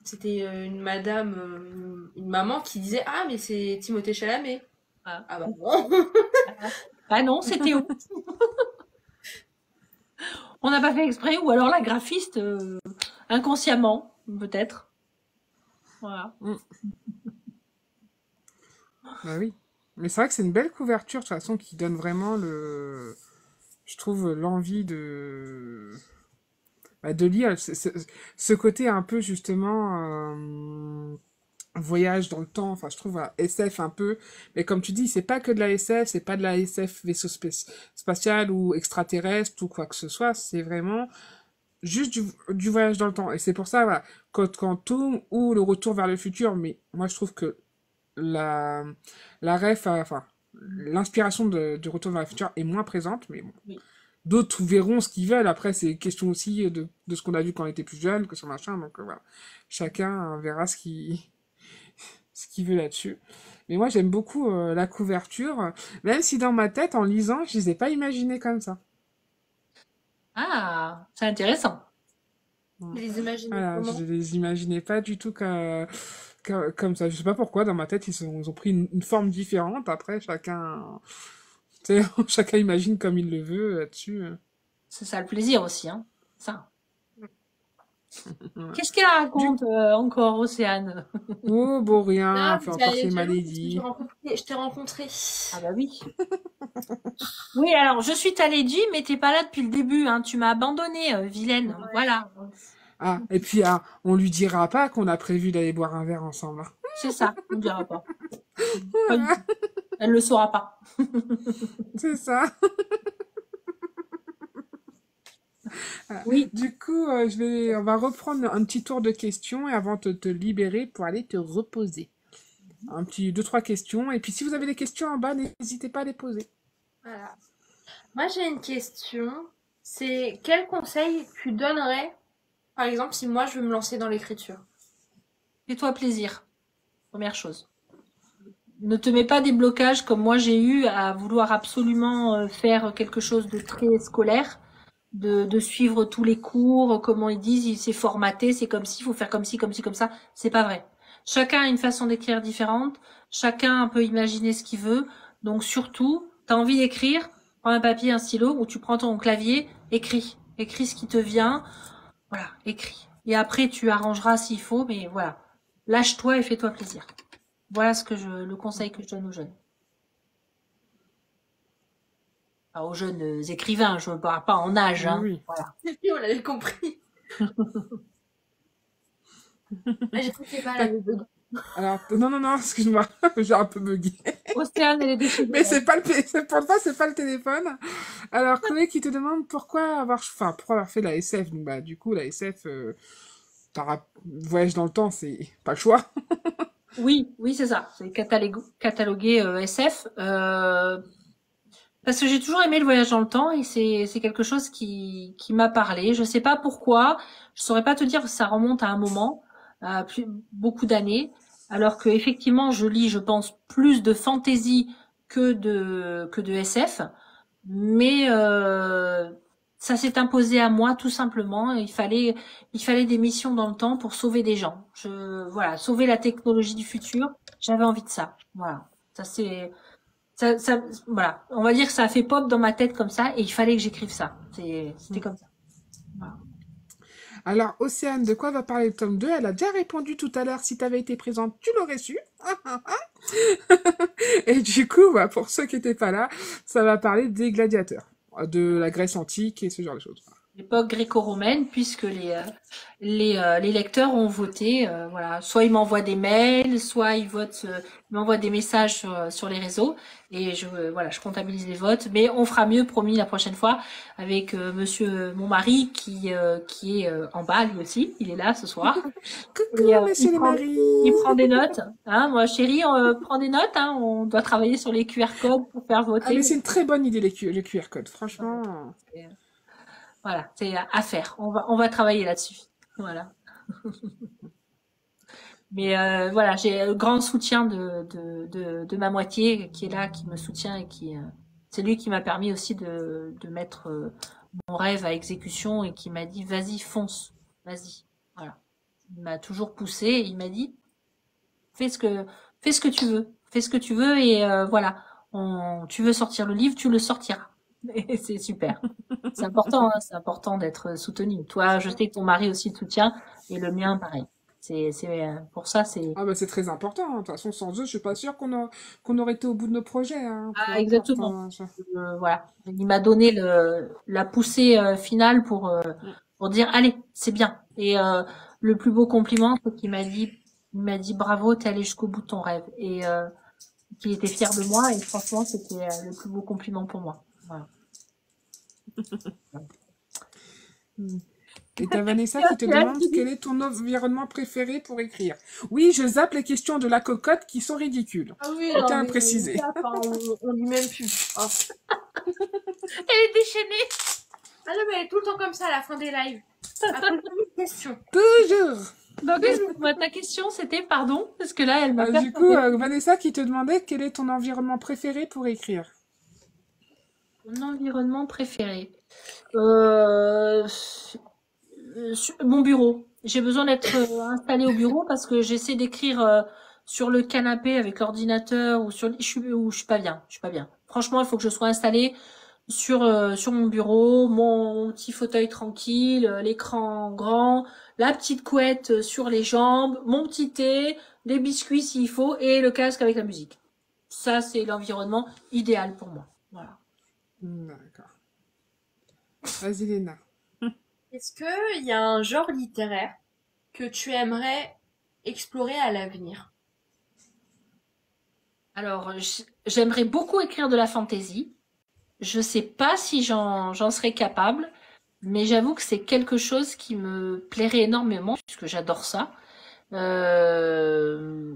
c'était une maman qui disait ah mais c'est Timothée Chalamet. Voilà. Ah bah bon. Ah non, c'était où on n'a pas fait exprès ou alors la graphiste inconsciemment peut-être. Voilà. Bah oui. Mais c'est vrai que c'est une belle couverture, de toute façon, qui donne vraiment je trouve, l'envie de lire. Ce côté un peu, justement, voyage dans le temps, enfin, je trouve, voilà, SF un peu. Mais comme tu dis, c'est pas que de la SF, c'est pas de la SF vaisseau spatial ou extraterrestre ou quoi que ce soit, c'est vraiment juste du voyage dans le temps. Et c'est pour ça, voilà, Code Quantum ou Le Retour vers le futur, mais moi, je trouve que la, enfin, l'inspiration du Retour vers le futur est moins présente, mais bon. Oui. D'autres verront ce qu'ils veulent. Après, c'est question aussi de ce qu'on a vu quand on était plus jeune, que ce machin. Donc voilà, chacun verra ce qu'il veut là-dessus. Mais moi, j'aime beaucoup la couverture, même si dans ma tête, en lisant, je les ai pas imaginés comme ça. Ah, c'est intéressant. Vous les imaginez Voilà, comment? je les imaginais pas du tout comme ça. Je sais pas pourquoi, dans ma tête, ils ont pris une forme différente. Après, tu sais, chacun imagine comme il le veut là-dessus. C'est ça le plaisir aussi, hein. Ça. Ouais. Qu'est-ce qu'elle raconte encore, Océane? Oh, bon, rien, Non, elle fait encore ses jaloux parce que malédits. je t'ai rencontré. Ah bah oui. Oui, alors je suis ta lady, mais t'es pas là depuis le début, hein. Tu m'as abandonnée, vilaine. Ouais. Voilà. Ah, et puis, on lui dira pas qu'on a prévu d'aller boire un verre ensemble. C'est ça, on ne dira pas. Pas du tout. Elle le saura pas. C'est ça. Oui. Du coup, on va reprendre un petit tour de questions et avant de te libérer pour aller te reposer. Un petit, deux, trois questions. Et puis, si vous avez des questions en bas, n'hésitez pas à les poser. Voilà. Moi, j'ai une question. C'est quel conseil tu donnerais, par exemple, si moi je veux me lancer dans l'écriture? Fais-toi plaisir. Première chose. Ne te mets pas des blocages comme moi j'ai eu à vouloir absolument faire quelque chose de très scolaire, de suivre tous les cours, comment ils disent, c'est formaté, c'est comme ci, il faut faire comme ci, comme ci, comme ça. C'est pas vrai. Chacun a une façon d'écrire différente, chacun peut imaginer ce qu'il veut. Donc surtout, t'as envie d'écrire, prends un papier, un stylo, ou tu prends ton clavier, écris. Écris ce qui te vient. Voilà, écris. Et après, tu arrangeras s'il faut, mais voilà. Lâche-toi et fais-toi plaisir. Voilà le conseil que je donne aux jeunes. Enfin, aux jeunes écrivains, je ne parle pas en âge. Hein. Oui. Voilà. Oui, on l'avait compris. Ah, j'ai cru que pas la Alors, non, excuse-moi, j'ai un peu bugué. Océane, elle est déchirée. Mais c'est pas le téléphone. Alors, Chloé qui te demande pourquoi avoir fait la SF. Donc, bah, du coup, la SF, voyage dans le temps, c'est pas le choix. Oui, c'est ça. C'est catalogué SF. Parce que j'ai toujours aimé le voyage dans le temps et c'est quelque chose qui m'a parlé. Je sais pas pourquoi. Je saurais pas te dire que ça remonte à un moment, à beaucoup d'années. Alors que effectivement, je lis, je pense, plus de fantasy que de SF. Mais ça s'est imposé à moi tout simplement. Il fallait des missions dans le temps pour sauver des gens. Voilà, sauver la technologie du futur. J'avais envie de ça. Voilà. Voilà. On va dire que ça a fait pop dans ma tête comme ça et il fallait que j'écrive ça. C'était comme ça. Voilà. Alors, Océane, de quoi va parler le tome 2? Elle a déjà répondu tout à l'heure. Si tu avais été présente, tu l'aurais su. Et du coup, pour ceux qui n'étaient pas là, ça va parler des gladiateurs, de la Grèce antique et ce genre de choses. l'époque gréco-romaine, puisque les lecteurs ont voté. Voilà, soit ils m'envoient des mails, soit ils m'envoient des messages sur les réseaux, et voilà, je comptabilise les votes. Mais on fera mieux, promis, la prochaine fois, avec Monsieur mon mari qui est en bas lui aussi. Il est là ce soir. Coucou, Et, monsieur le il mari. prend des notes. Hein, moi, chérie, on prend des notes. Hein, on doit travailler sur les QR codes pour faire Ah, mais voter. c'est une très bonne idée, le QR code, franchement. Voilà, c'est à faire. On va travailler là-dessus. Voilà. Mais voilà, j'ai le grand soutien de ma moitié qui est là, qui me soutient et c'est lui qui m'a permis aussi de mettre mon rêve à exécution et qui m'a dit vas-y, fonce, vas-y. Voilà. Il m'a toujours poussé et il m'a dit fais ce que tu veux, fais ce que tu veux et voilà. Tu veux sortir le livre, tu le sortiras. Et c'est super. C'est important, hein, c'est important d'être soutenu. Toi, je sais que ton mari aussi te soutient et le mien, pareil. Pour ça, c'est Ah, bah, c'est très important, hein. De toute façon, sans eux, je suis pas sûre qu'on aurait été au bout de nos projets, hein. Peu importe, exactement. hein, ça. Voilà. Il m'a donné la poussée finale pour dire allez, c'est bien. Et le plus beau compliment, c'est qu'il m'a dit bravo, t'es allé jusqu'au bout de ton rêve et qu'il était fier de moi et franchement, c'était le plus beau compliment pour moi. Voilà. Et t'as Vanessa qui te demande quel est ton environnement préféré pour écrire. Oui, je zappe les questions de la cocotte qui sont ridicules. Ah oui, Je non, tiens à mais préciser. ça, enfin, on dit même plus. Oh. Elle est déchaînée. Ah non, mais elle est tout le temps comme ça à la fin des lives. Après une question. Toujours. Donc, excuse-moi, ta question, c'était, pardon, parce que là, elle m'a Du coup, Vanessa qui te demandait quel est ton environnement préféré pour écrire. Mon environnement préféré. Mon bureau. J'ai besoin d'être installée au bureau parce que j'essaie d'écrire sur le canapé avec l'ordinateur ou je suis pas bien. Je suis pas bien. Franchement, il faut que je sois installée sur mon bureau, mon petit fauteuil tranquille, l'écran grand, la petite couette sur les jambes, mon petit thé, des biscuits s'il faut et le casque avec la musique. Ça, c'est l'environnement idéal pour moi. Voilà. D'accord. Vas-y, Léna. Est-ce qu'il y a un genre littéraire que tu aimerais explorer à l'avenir? Alors, j'aimerais beaucoup écrire de la fantaisie. Je sais pas si j'en serais capable, mais j'avoue que c'est quelque chose qui me plairait énormément, puisque j'adore ça. Euh,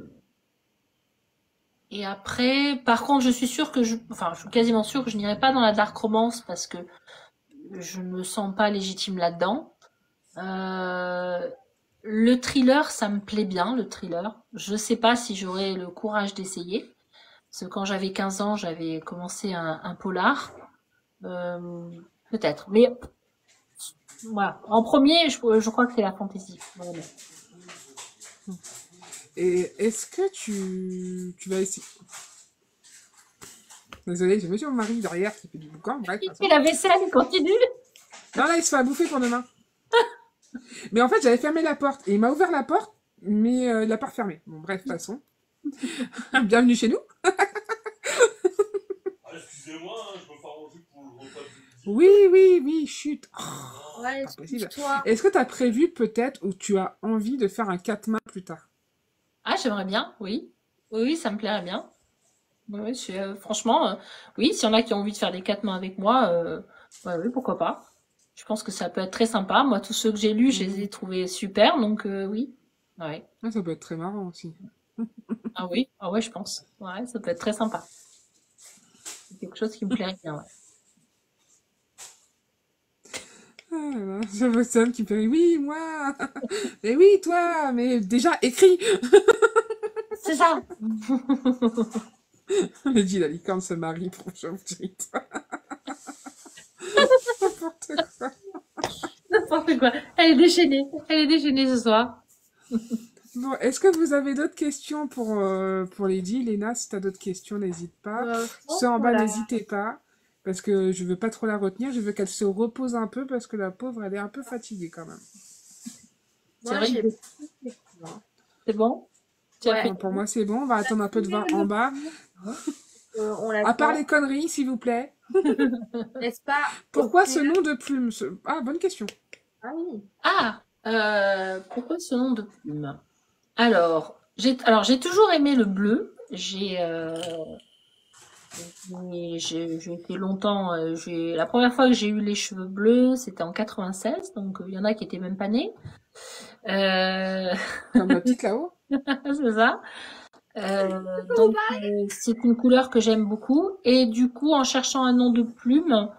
Et après, par contre, je suis sûre enfin, je suis quasiment sûre que je n'irai pas dans la dark romance parce que je ne me sens pas légitime là-dedans. Euh, le thriller, ça me plaît bien, le thriller. Je sais pas si j'aurai le courage d'essayer. Parce que quand j'avais 15 ans, j'avais commencé un polar. Euh, Peut-être. Mais voilà. En premier, je crois que c'est la fantasy. Voilà. Et est-ce que tu vas essayer... Désolée, j'ai monsieur mon mari derrière qui fait du boucan. Bref, de toute Et façon. la vaisselle, il continue. Non, là, il se fait à bouffer pour demain. Mais en fait, j'avais fermé la porte. Et il m'a ouvert la porte, mais il l'a pas refermée. Bon, bref, de toute façon. Bienvenue chez nous. Ah, excusez-moi, hein, je me fais arranger pour le repas du midi. Oui, chut. Oh, Ouais, pas possible. excuse-toi. Est-ce que tu as prévu peut-être ou tu as envie de faire un 4 mains plus tard? Ah, j'aimerais bien, oui. Oui, ça me plairait bien. Oui, franchement, oui, s'il y en a qui ont envie de faire des 4 mains avec moi, ouais, oui, pourquoi pas. Je pense que ça peut être très sympa. Moi, tous ceux que j'ai lus, je les ai trouvés super, donc oui. Ouais. Ah, ça peut être très marrant aussi. Ah oui, ah ouais, je pense. Ouais, ça peut être très sympa. C'est quelque chose qui me plairait bien, ouais. Ah là là, j'avais Sam qui me fait oui, moi. Mais oui, toi, mais déjà écrit. C'est ça. Elle dit la licorne se marie pour Jean-Pierre. N'importe quoi. N'importe quoi. Elle est déchaînée. Elle est déchaînée ce soir. Bon, est-ce que vous avez d'autres questions pour Lady? Léna, si tu as d'autres questions, n'hésite pas. Je pense Ceux en qu'on bas, l'a- n'hésitez pas. Parce que je veux pas trop la retenir. Je veux qu'elle se repose un peu parce que la pauvre, elle est un peu fatiguée quand même. C'est Moi, vrai j'ai... que c'est bon? Tu as Ouais. fait Bon, pour moi, c'est bon. On va attendre un peu de vin en bas. On l'a À part pas, les conneries, s'il vous plaît. n'est-ce pas? Pourquoi ce nom de plume? Ah, bonne question. Ah oui. Ah, pourquoi ce nom de plume? Alors, j'ai toujours aimé le bleu. J'ai été longtemps. La première fois que j'ai eu les cheveux bleus, c'était en 96, donc il y en a qui étaient même pas nés. Comme la petite là-haut. C'est ça. Donc c'est une couleur que j'aime beaucoup. Et du coup, en cherchant un nom de plume,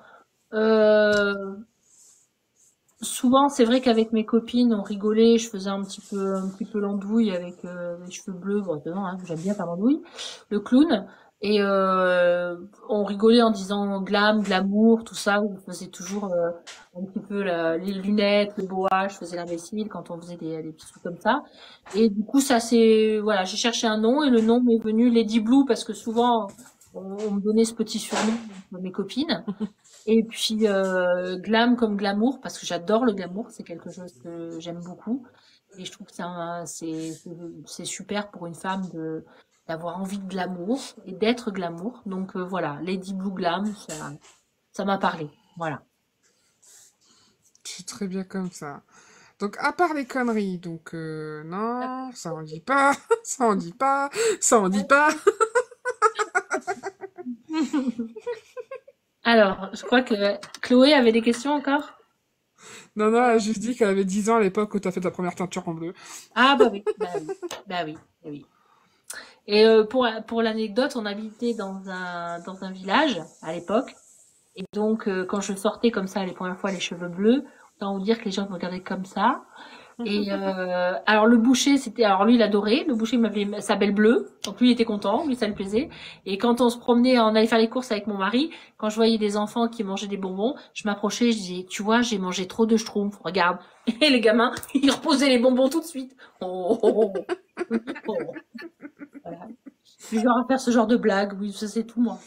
souvent, c'est vrai qu'avec mes copines, on rigolait, je faisais un petit peu l'andouille avec les cheveux bleus. Bon, non, hein, j'aime bien faire l'andouille, le clown. Et on rigolait en disant glam, glamour, tout ça. On faisait toujours un petit peu les lunettes, le boa. Je faisais l'imbécile quand on faisait des petits trucs comme ça. Et du coup, ça c'est voilà, j'ai cherché un nom et le nom m'est venu Lady Blue parce que souvent on me donnait ce petit surnom de mes copines. Et puis glam comme glamour parce que j'adore le glamour, c'est quelque chose que j'aime beaucoup et je trouve que c'est super pour une femme de d'avoir envie de glamour et d'être glamour. Donc voilà, Lady Blue Glam, ça m'a parlé. Voilà. C'est très bien comme ça. Donc, à part les conneries, donc, non, ça en dit pas, ça en dit pas, ça en dit pas. Alors, je crois que Chloé avait des questions encore. Non, non, elle a juste dit qu'elle avait 10 ans à l'époque où t'as fait ta première teinture en bleu. Ah bah oui, bah oui, bah oui. Et pour l'anecdote, on habitait dans un village à l'époque. Et donc, quand je sortais comme ça les premières fois les cheveux bleus, autant vous dire que les gens me regardaient comme ça. Et alors le boucher, alors lui il adorait. Le boucher m'avait sa belle bleue, donc lui il était content, lui ça lui plaisait. Et quand on se promenait, on allait faire les courses avec mon mari. Quand je voyais des enfants qui mangeaient des bonbons, je m'approchais, je disais, tu vois, j'ai mangé trop de schtroumpfs, regarde. Et les gamins, ils reposaient les bonbons tout de suite. Oh, oh, oh. Oh. Voilà. Du genre à faire ce genre de blague, oui, ça c'est tout moi.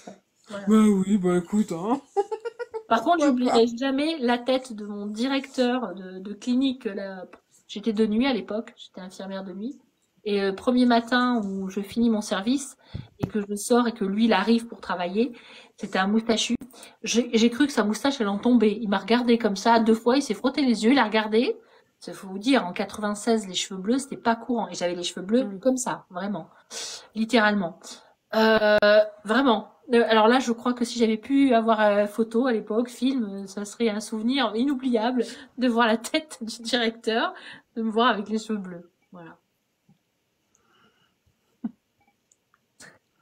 Voilà. Bah oui, bah écoute, hein. Par contre, Pourquoi j'oublierai jamais la tête de mon directeur de clinique. Là. J'étais de nuit à l'époque, j'étais infirmière de nuit. Et premier matin où je finis mon service et que je sors et que lui, il arrive pour travailler, c'était un moustachu. J'ai cru que sa moustache, elle en tombait. Il m'a regardé comme ça 2 fois, il s'est frotté les yeux, il a regardé. Il faut vous dire, en 96, les cheveux bleus, c'était pas courant. Et j'avais les cheveux bleus comme ça, vraiment. Littéralement. Vraiment. Alors là, je crois que si j'avais pu avoir photo à l'époque, film, ça serait un souvenir inoubliable de voir la tête du directeur, de me voir avec les cheveux bleus. Voilà.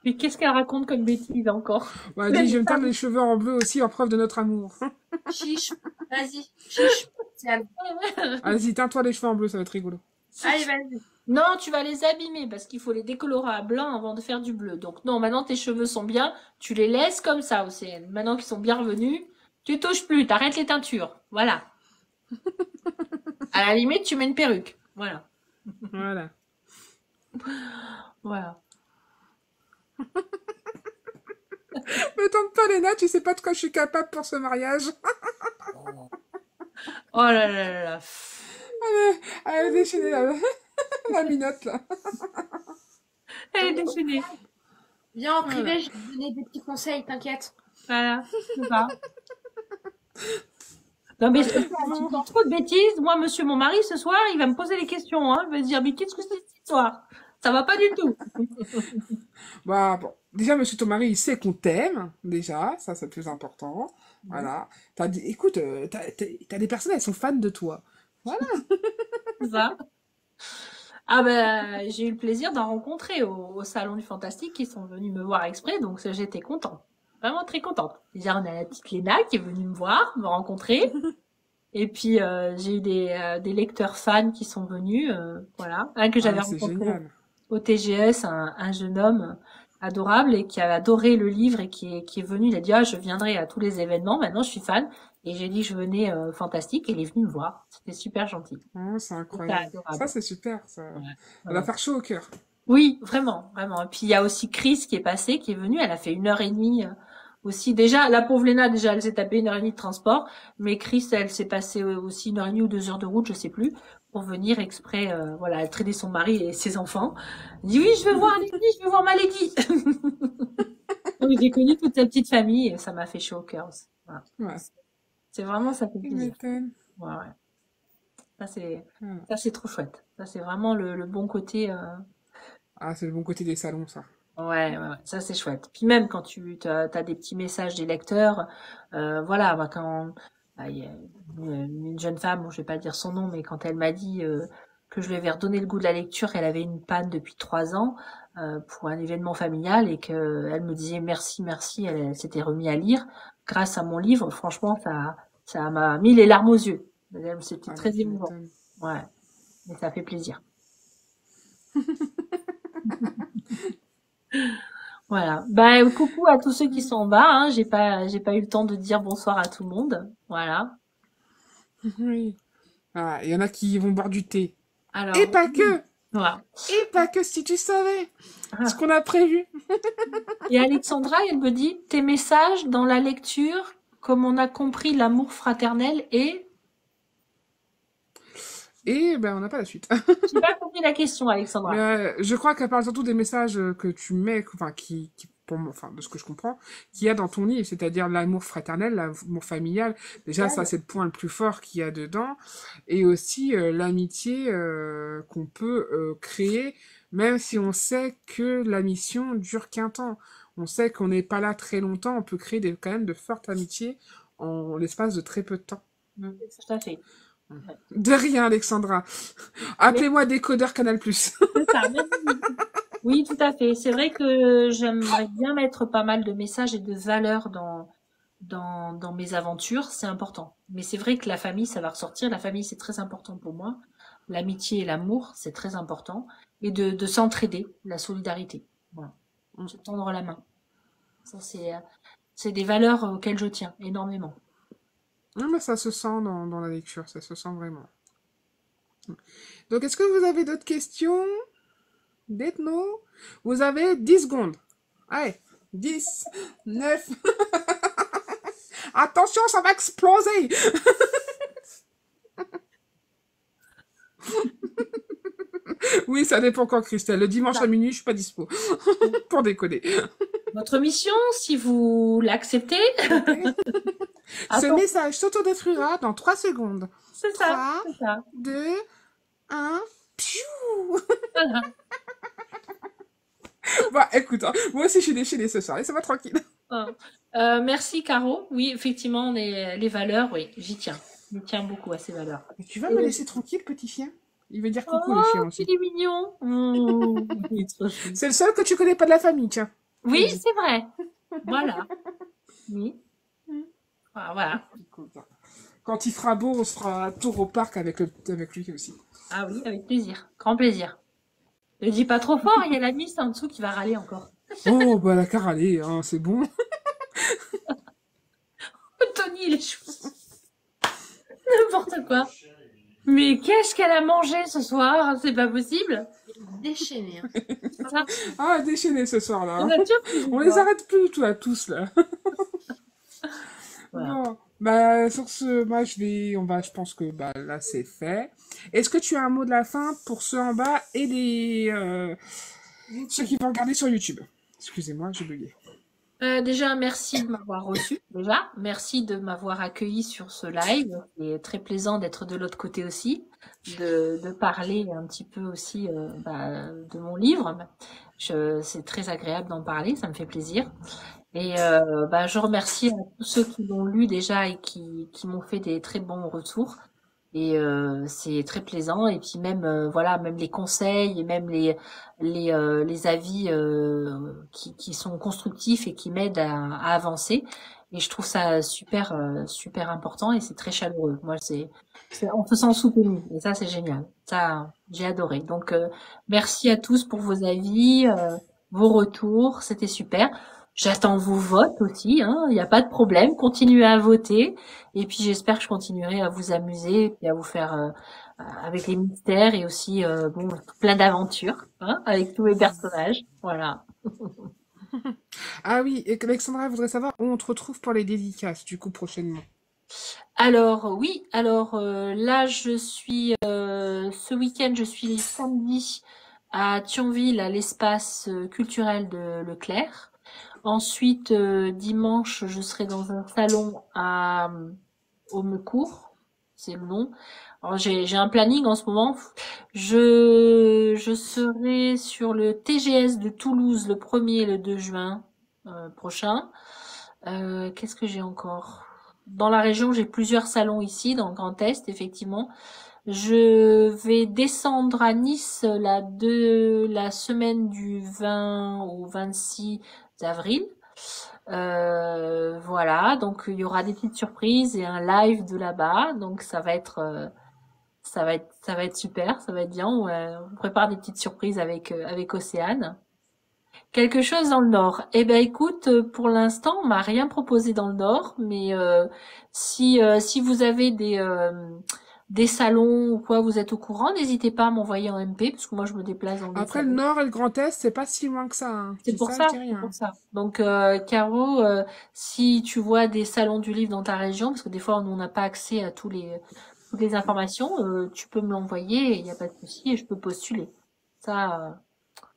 Mais qu'est-ce qu'elle raconte comme bêtise encore? Bah, dis, je me teins les cheveux en bleu aussi en preuve de notre amour. Chiche, vas-y, chiche. Tiens. Vas-y, teins-toi les cheveux en bleu, ça va être rigolo. Allez, vas-y. Non, tu vas les abîmer parce qu'il faut les décolorer à blanc avant de faire du bleu. Donc non, maintenant tes cheveux sont bien, tu les laisses comme ça, Océane. Maintenant qu'ils sont bien revenus, tu touches plus, t'arrêtes les teintures. Voilà. À la limite, tu mets une perruque. Voilà. Voilà. Voilà. Me tente pas, Léna, tu sais pas de quoi je suis capable pour ce mariage. Oh là là là là. Elle est déchaînée, la minotte, là. Elle est déchaînée. Viens en privé, je vais te donner des petits conseils, t'inquiète. Voilà, c'est ça. Non mais tu dis trop de bêtises. Moi, monsieur mon mari, ce soir, il va me poser les questions. Hein. Il va se dire, mais qu'est-ce que c'est cette histoire? Ça va pas du tout. Bah, bon. Déjà, monsieur ton mari, il sait qu'on t'aime, déjà. Ça, c'est le plus important. Voilà. Écoute, t'as des personnes, elles sont fans de toi. Voilà. C'est ça. Ah ben, j'ai eu le plaisir d'en rencontrer au Salon du Fantastique qui sont venus me voir exprès, donc j'étais contente. Vraiment très contente. Déjà, on a la petite Léna qui est venue me voir, me rencontrer. Et puis, j'ai eu des lecteurs fans qui sont venus, voilà. Un que j'avais rencontré génial. au TGS, un jeune homme adorable et qui a adoré le livre et qui est venu. Il a dit, ah, je viendrai à tous les événements. Maintenant, je suis fan. Et j'ai dit que je venais fantastique et il est venu me voir. C'était super gentil. Oh, c'est incroyable. Ça, c'est super. Ça Ouais. va faire chaud au cœur. Oui, vraiment, vraiment. Et puis il y a aussi Chris qui est passée, qui est venue. Elle a fait 1h30 aussi. Déjà, la pauvre Léna, déjà, elle s'est tapée 1h30 de transport. Mais Chris, elle s'est passée aussi 1h30 ou 2 heures de route, je sais plus, pour venir exprès. Voilà, elle traînait son mari et ses enfants. Elle dit oui, je veux voir Lady, je veux voir ma Lady. Donc, j'ai connu toute ta petite famille et ça m'a fait chaud au cœur aussi. Voilà. Ouais. C'est vraiment, ça fait Tu plaisir. m'étonnes. Ouais, ouais. Ça, Voilà. c'est trop chouette. Ça, c'est vraiment le bon côté. Ah, c'est le bon côté des salons, ça. Ouais, ouais, ouais, ça c'est chouette. Puis même quand tu as des petits messages des lecteurs, voilà, bah, quand il y a une jeune femme, bon, je vais pas dire son nom, mais quand elle m'a dit que je lui avais redonné le goût de la lecture, elle avait une panne depuis 3 ans pour un événement familial et que elle me disait merci, merci, elle s'était remise à lire grâce à mon livre. Franchement, ça m'a mis les larmes aux yeux. C'était Ah, très tu émouvant. m'étonnes. Ouais, mais ça fait plaisir. Voilà. Bah, coucou à tous ceux qui sont en bas, hein. J'ai pas eu le temps de dire bonsoir à tout le monde. Voilà. Oui. Ah, il y en a qui vont boire du thé. Alors, Et pas que! voilà. Et pas que si tu savais ce Ah. qu'on a prévu. Et Alexandra, elle me dit, tes messages dans la lecture, comme on a compris l'amour fraternel Et ben, on n'a pas la suite. J'ai pas compris la question, Alexandra. Mais je crois qu'elle parle surtout des messages que tu mets, enfin, pour moi, enfin, de ce que je comprends, qu'il y a dans ton livre, c'est-à-dire l'amour fraternel, l'amour familial. Déjà, ça, c'est le point le plus fort qu'il y a dedans. Et aussi l'amitié qu'on peut créer, même si on sait que la mission dure qu'un temps. On sait qu'on n'est pas là très longtemps, on peut créer quand même de fortes amitiés en l'espace de très peu de temps. Tout à fait. De rien, Alexandra. Appelez-moi décodeur Canal+. C'est ça, merci. Oui, tout à fait. C'est vrai que j'aimerais bien mettre pas mal de messages et de valeurs dans mes aventures. C'est important. Mais c'est vrai que la famille, ça va ressortir. La famille, c'est très important pour moi. L'amitié et l'amour, c'est très important. Et de s'entraider, la solidarité. Voilà. Se tendre la main. Ça, c'est des valeurs auxquelles je tiens énormément. Non, mais ça se sent dans la lecture, ça se sent vraiment. Donc, est-ce que vous avez d'autres questions? Dites-nous. Vous avez 10 secondes. Allez, 10, 9. Attention, ça va exploser. Oui, ça dépend quand, Christelle. Le dimanche à minuit, je suis pas dispo. Pour déconner. Votre mission, si vous l'acceptez. Ce message s'autodétruira dans 3 secondes. C'est ça. 3, c'est ça. 2, 1. Piou. Voilà. Bon, écoute, hein, moi aussi je suis déchaînée ce soir, laissez-moi tranquille. Merci Caro. Oui, effectivement, les valeurs, oui, j'y tiens. J'y tiens beaucoup à ces valeurs. Mais tu vas me laisser tranquille, petit chien? Il veut dire coucou, le chien aussi. Il est mignon. Oh, il est trop chou. C'est le seul que tu connais pas de la famille, tiens. Oui, c'est vrai. Voilà. Oui. Voilà. Quand il fera beau, on se fera un tour au parc avec lui aussi. Ah oui, avec plaisir. Grand plaisir. Ne dis pas trop fort, il y a la miss en dessous qui va râler encore. Oh, bah la qu'à râler, hein, c'est bon. Tony, il est chou. N'importe quoi. Mais qu'est-ce qu'elle a mangé ce soir? C'est pas possible. Déchaîné. Hein. Ça, Ah, déchaîné ce soir-là. on Hein. a déjà plus On de les fois. arrête plus, toi, tous, là. Voilà. Bon, bah, sur ce, moi, je pense que, bah, là, c'est fait. Est-ce que tu as un mot de la fin pour ceux en bas et ceux qui vont regarder sur YouTube? Excusez-moi, j'ai bugué. Déjà, merci de m'avoir reçu. Déjà, merci de m'avoir accueilli sur ce live. C'est très plaisant d'être de l'autre côté aussi, de parler un petit peu aussi de mon livre. C'est très agréable d'en parler, ça me fait plaisir. Et je remercie à tous ceux qui l'ont lu déjà et qui m'ont fait des très bons retours. Et c'est très plaisant. Et puis même voilà, même les conseils et même les avis qui sont constructifs et qui m'aident à avancer. Et je trouve ça super super important et c'est très chaleureux. Moi, on se sent soutenu et ça c'est génial. Ça j'ai adoré. Donc merci à tous pour vos avis, vos retours, c'était super. J'attends vos votes aussi, hein. Il n'y a pas de problème. Continuez à voter. Et puis, j'espère que je continuerai à vous amuser et à vous faire, avec les mystères et aussi, plein d'aventures, hein, avec tous mes personnages. Voilà. Ah oui, et Alexandra voudrait savoir où on te retrouve pour les dédicaces, du coup, prochainement. Alors, oui. Alors, là, ce week-end, je suis samedi à Thionville, à l'espace culturel de Leclerc. Ensuite, dimanche, je serai dans un salon au Mecourt. C'est le nom. Alors, j'ai un planning en ce moment. Je serai sur le TGS de Toulouse le 1er et le 2 juin prochain. Qu'est-ce que j'ai encore? Dans la région, j'ai plusieurs salons ici, dans le Grand Est, effectivement. Je vais descendre à Nice la semaine du 20 au 26 avril. Voilà, donc il y aura des petites surprises et un live de là-bas. Donc ça va être super, ça va être bien. On prépare des petites surprises avec Océane. Quelque chose dans le Nord. Eh ben écoute, pour l'instant, on m'a rien proposé dans le Nord, mais si vous avez des salons ou quoi, vous êtes au courant, n'hésitez pas à m'envoyer en MP, parce que moi je me déplace dans des Après, le salons. Nord et le Grand Est, c'est pas si loin que ça. Hein. C'est Je dis pour ça, ça, je dis c'est rien. pour ça. Donc Caro, si tu vois des salons du livre dans ta région, parce que des fois on n'a pas accès à toutes les informations, tu peux me l'envoyer, il n'y a pas de souci, et je peux postuler. Ça,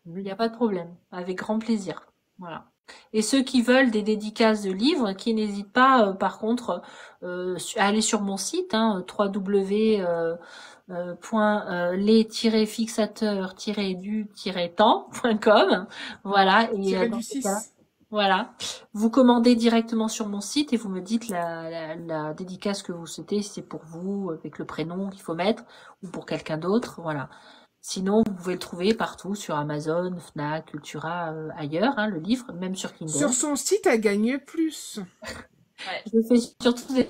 il n'y a pas de problème, avec grand plaisir. Voilà. Et ceux qui veulent des dédicaces de livres, qui n'hésitent pas, par contre, à aller sur mon site, hein, les-fixateurs-du-temps.com. Voilà. Et Tiré dans du ce cas-là, 6. voilà. Vous commandez directement sur mon site et vous me dites la dédicace que vous souhaitez, si c'est pour vous, avec le prénom qu'il faut mettre, ou pour quelqu'un d'autre. Voilà. Sinon, vous pouvez le trouver partout sur Amazon, Fnac, Cultura, ailleurs, hein, le livre, même sur Kindle. Sur son site, elle gagne plus. Ouais. Je fais surtout des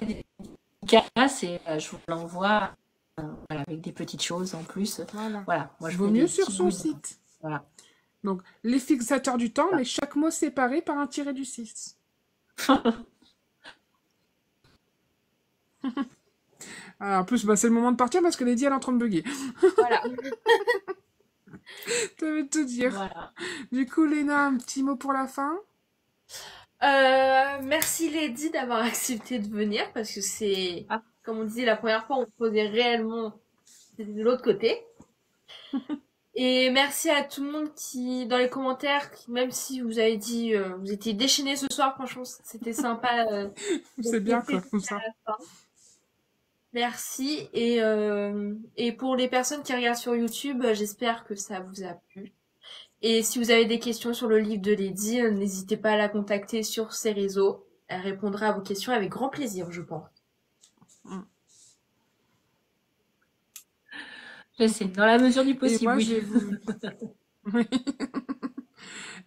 dédicaces et je vous l'envoie voilà, avec des petites choses en plus. Voilà. Moi, je vaut fais mieux des sur petits son bouts. site. Voilà. Donc, les fixateurs du temps, mais chaque mot séparé par un tiré du 6. En plus, bah, c'est le moment de partir parce que Lady, elle est en train de bugger. Voilà. Ça veut tout dire. Voilà. Du coup, Léna, un petit mot pour la fin? Merci Lady d'avoir accepté de venir parce que c'est, Ah. comme on disait la première fois, on posait réellement de l'autre côté. Et merci à tout le monde qui, dans les commentaires, même si vous avez dit, vous étiez déchaînés ce soir, franchement, c'était sympa. C'est bien, quoi, comme ça. Merci. Et pour les personnes qui regardent sur YouTube, j'espère que ça vous a plu. Et si vous avez des questions sur le livre de Lady, n'hésitez pas à la contacter sur ses réseaux. Elle répondra à vos questions avec grand plaisir, je pense. Je sais, dans la mesure du possible. Et moi, oui. je vais vous...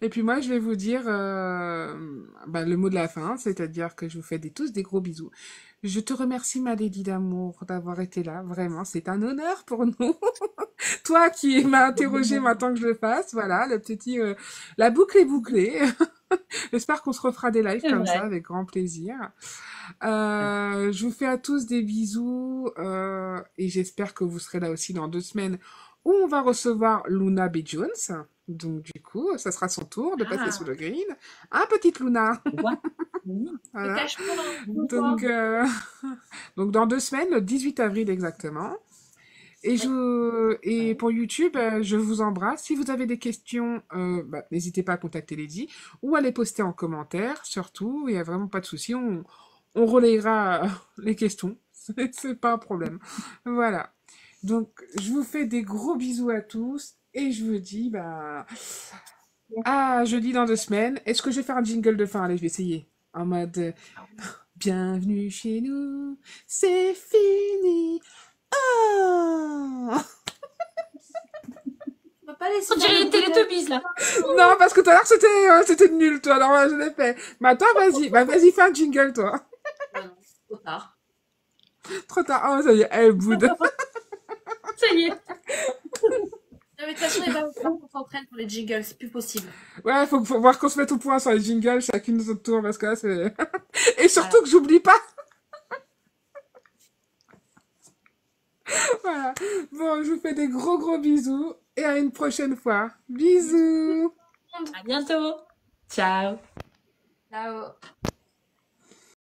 Et puis moi, je vais vous dire le mot de la fin, c'est-à-dire que je vous fais tous des gros bisous. Je te remercie, ma Lady d'amour, d'avoir été là. Vraiment, c'est un honneur pour nous. Toi qui m'as interrogé maintenant que je le fasse, voilà, la boucle est bouclée. J'espère qu'on se refera des lives comme ça, avec grand plaisir. Je vous fais à tous des bisous et j'espère que vous serez là aussi dans 2 semaines où on va recevoir Luna B. Jones. Donc du coup, ça sera son tour de passer sous le green. Petite Luna. Voilà. Donc dans 2 semaines, le 18 avril exactement. Et pour YouTube, je vous embrasse. Si vous avez des questions, n'hésitez pas à contacter Lady ou à les poster en commentaire, surtout. Il n'y a vraiment pas de souci. On relayera les questions. C'est pas un problème. Voilà. Donc, je vous fais des gros bisous à tous. Et je vous dis, à jeudi dans 2 semaines. Est-ce que je vais faire un jingle de fin? Allez, je vais essayer. En mode, bienvenue chez nous, c'est fini. Oh. On va pas laisser. On dirait une Télétobies, là. Non, parce que tout à l'heure, c'était nul, toi. Alors, je l'ai fait. Mais toi, vas-y. Vas-y, fais un jingle, toi. Non, trop tard. Trop tard. Oh, ça y est, elle boude. Ça y est. Non, mais de toute façon, il va falloir qu'on s'entraîne pour les jingles, c'est plus possible. Ouais, faut voir qu'on se mette au point sur les jingles, chacune de notre tour, parce que là, c'est... Et surtout que j'oublie pas. Voilà. Bon, je vous fais des gros bisous et à une prochaine fois. Bisous. À bientôt. Ciao. Ciao.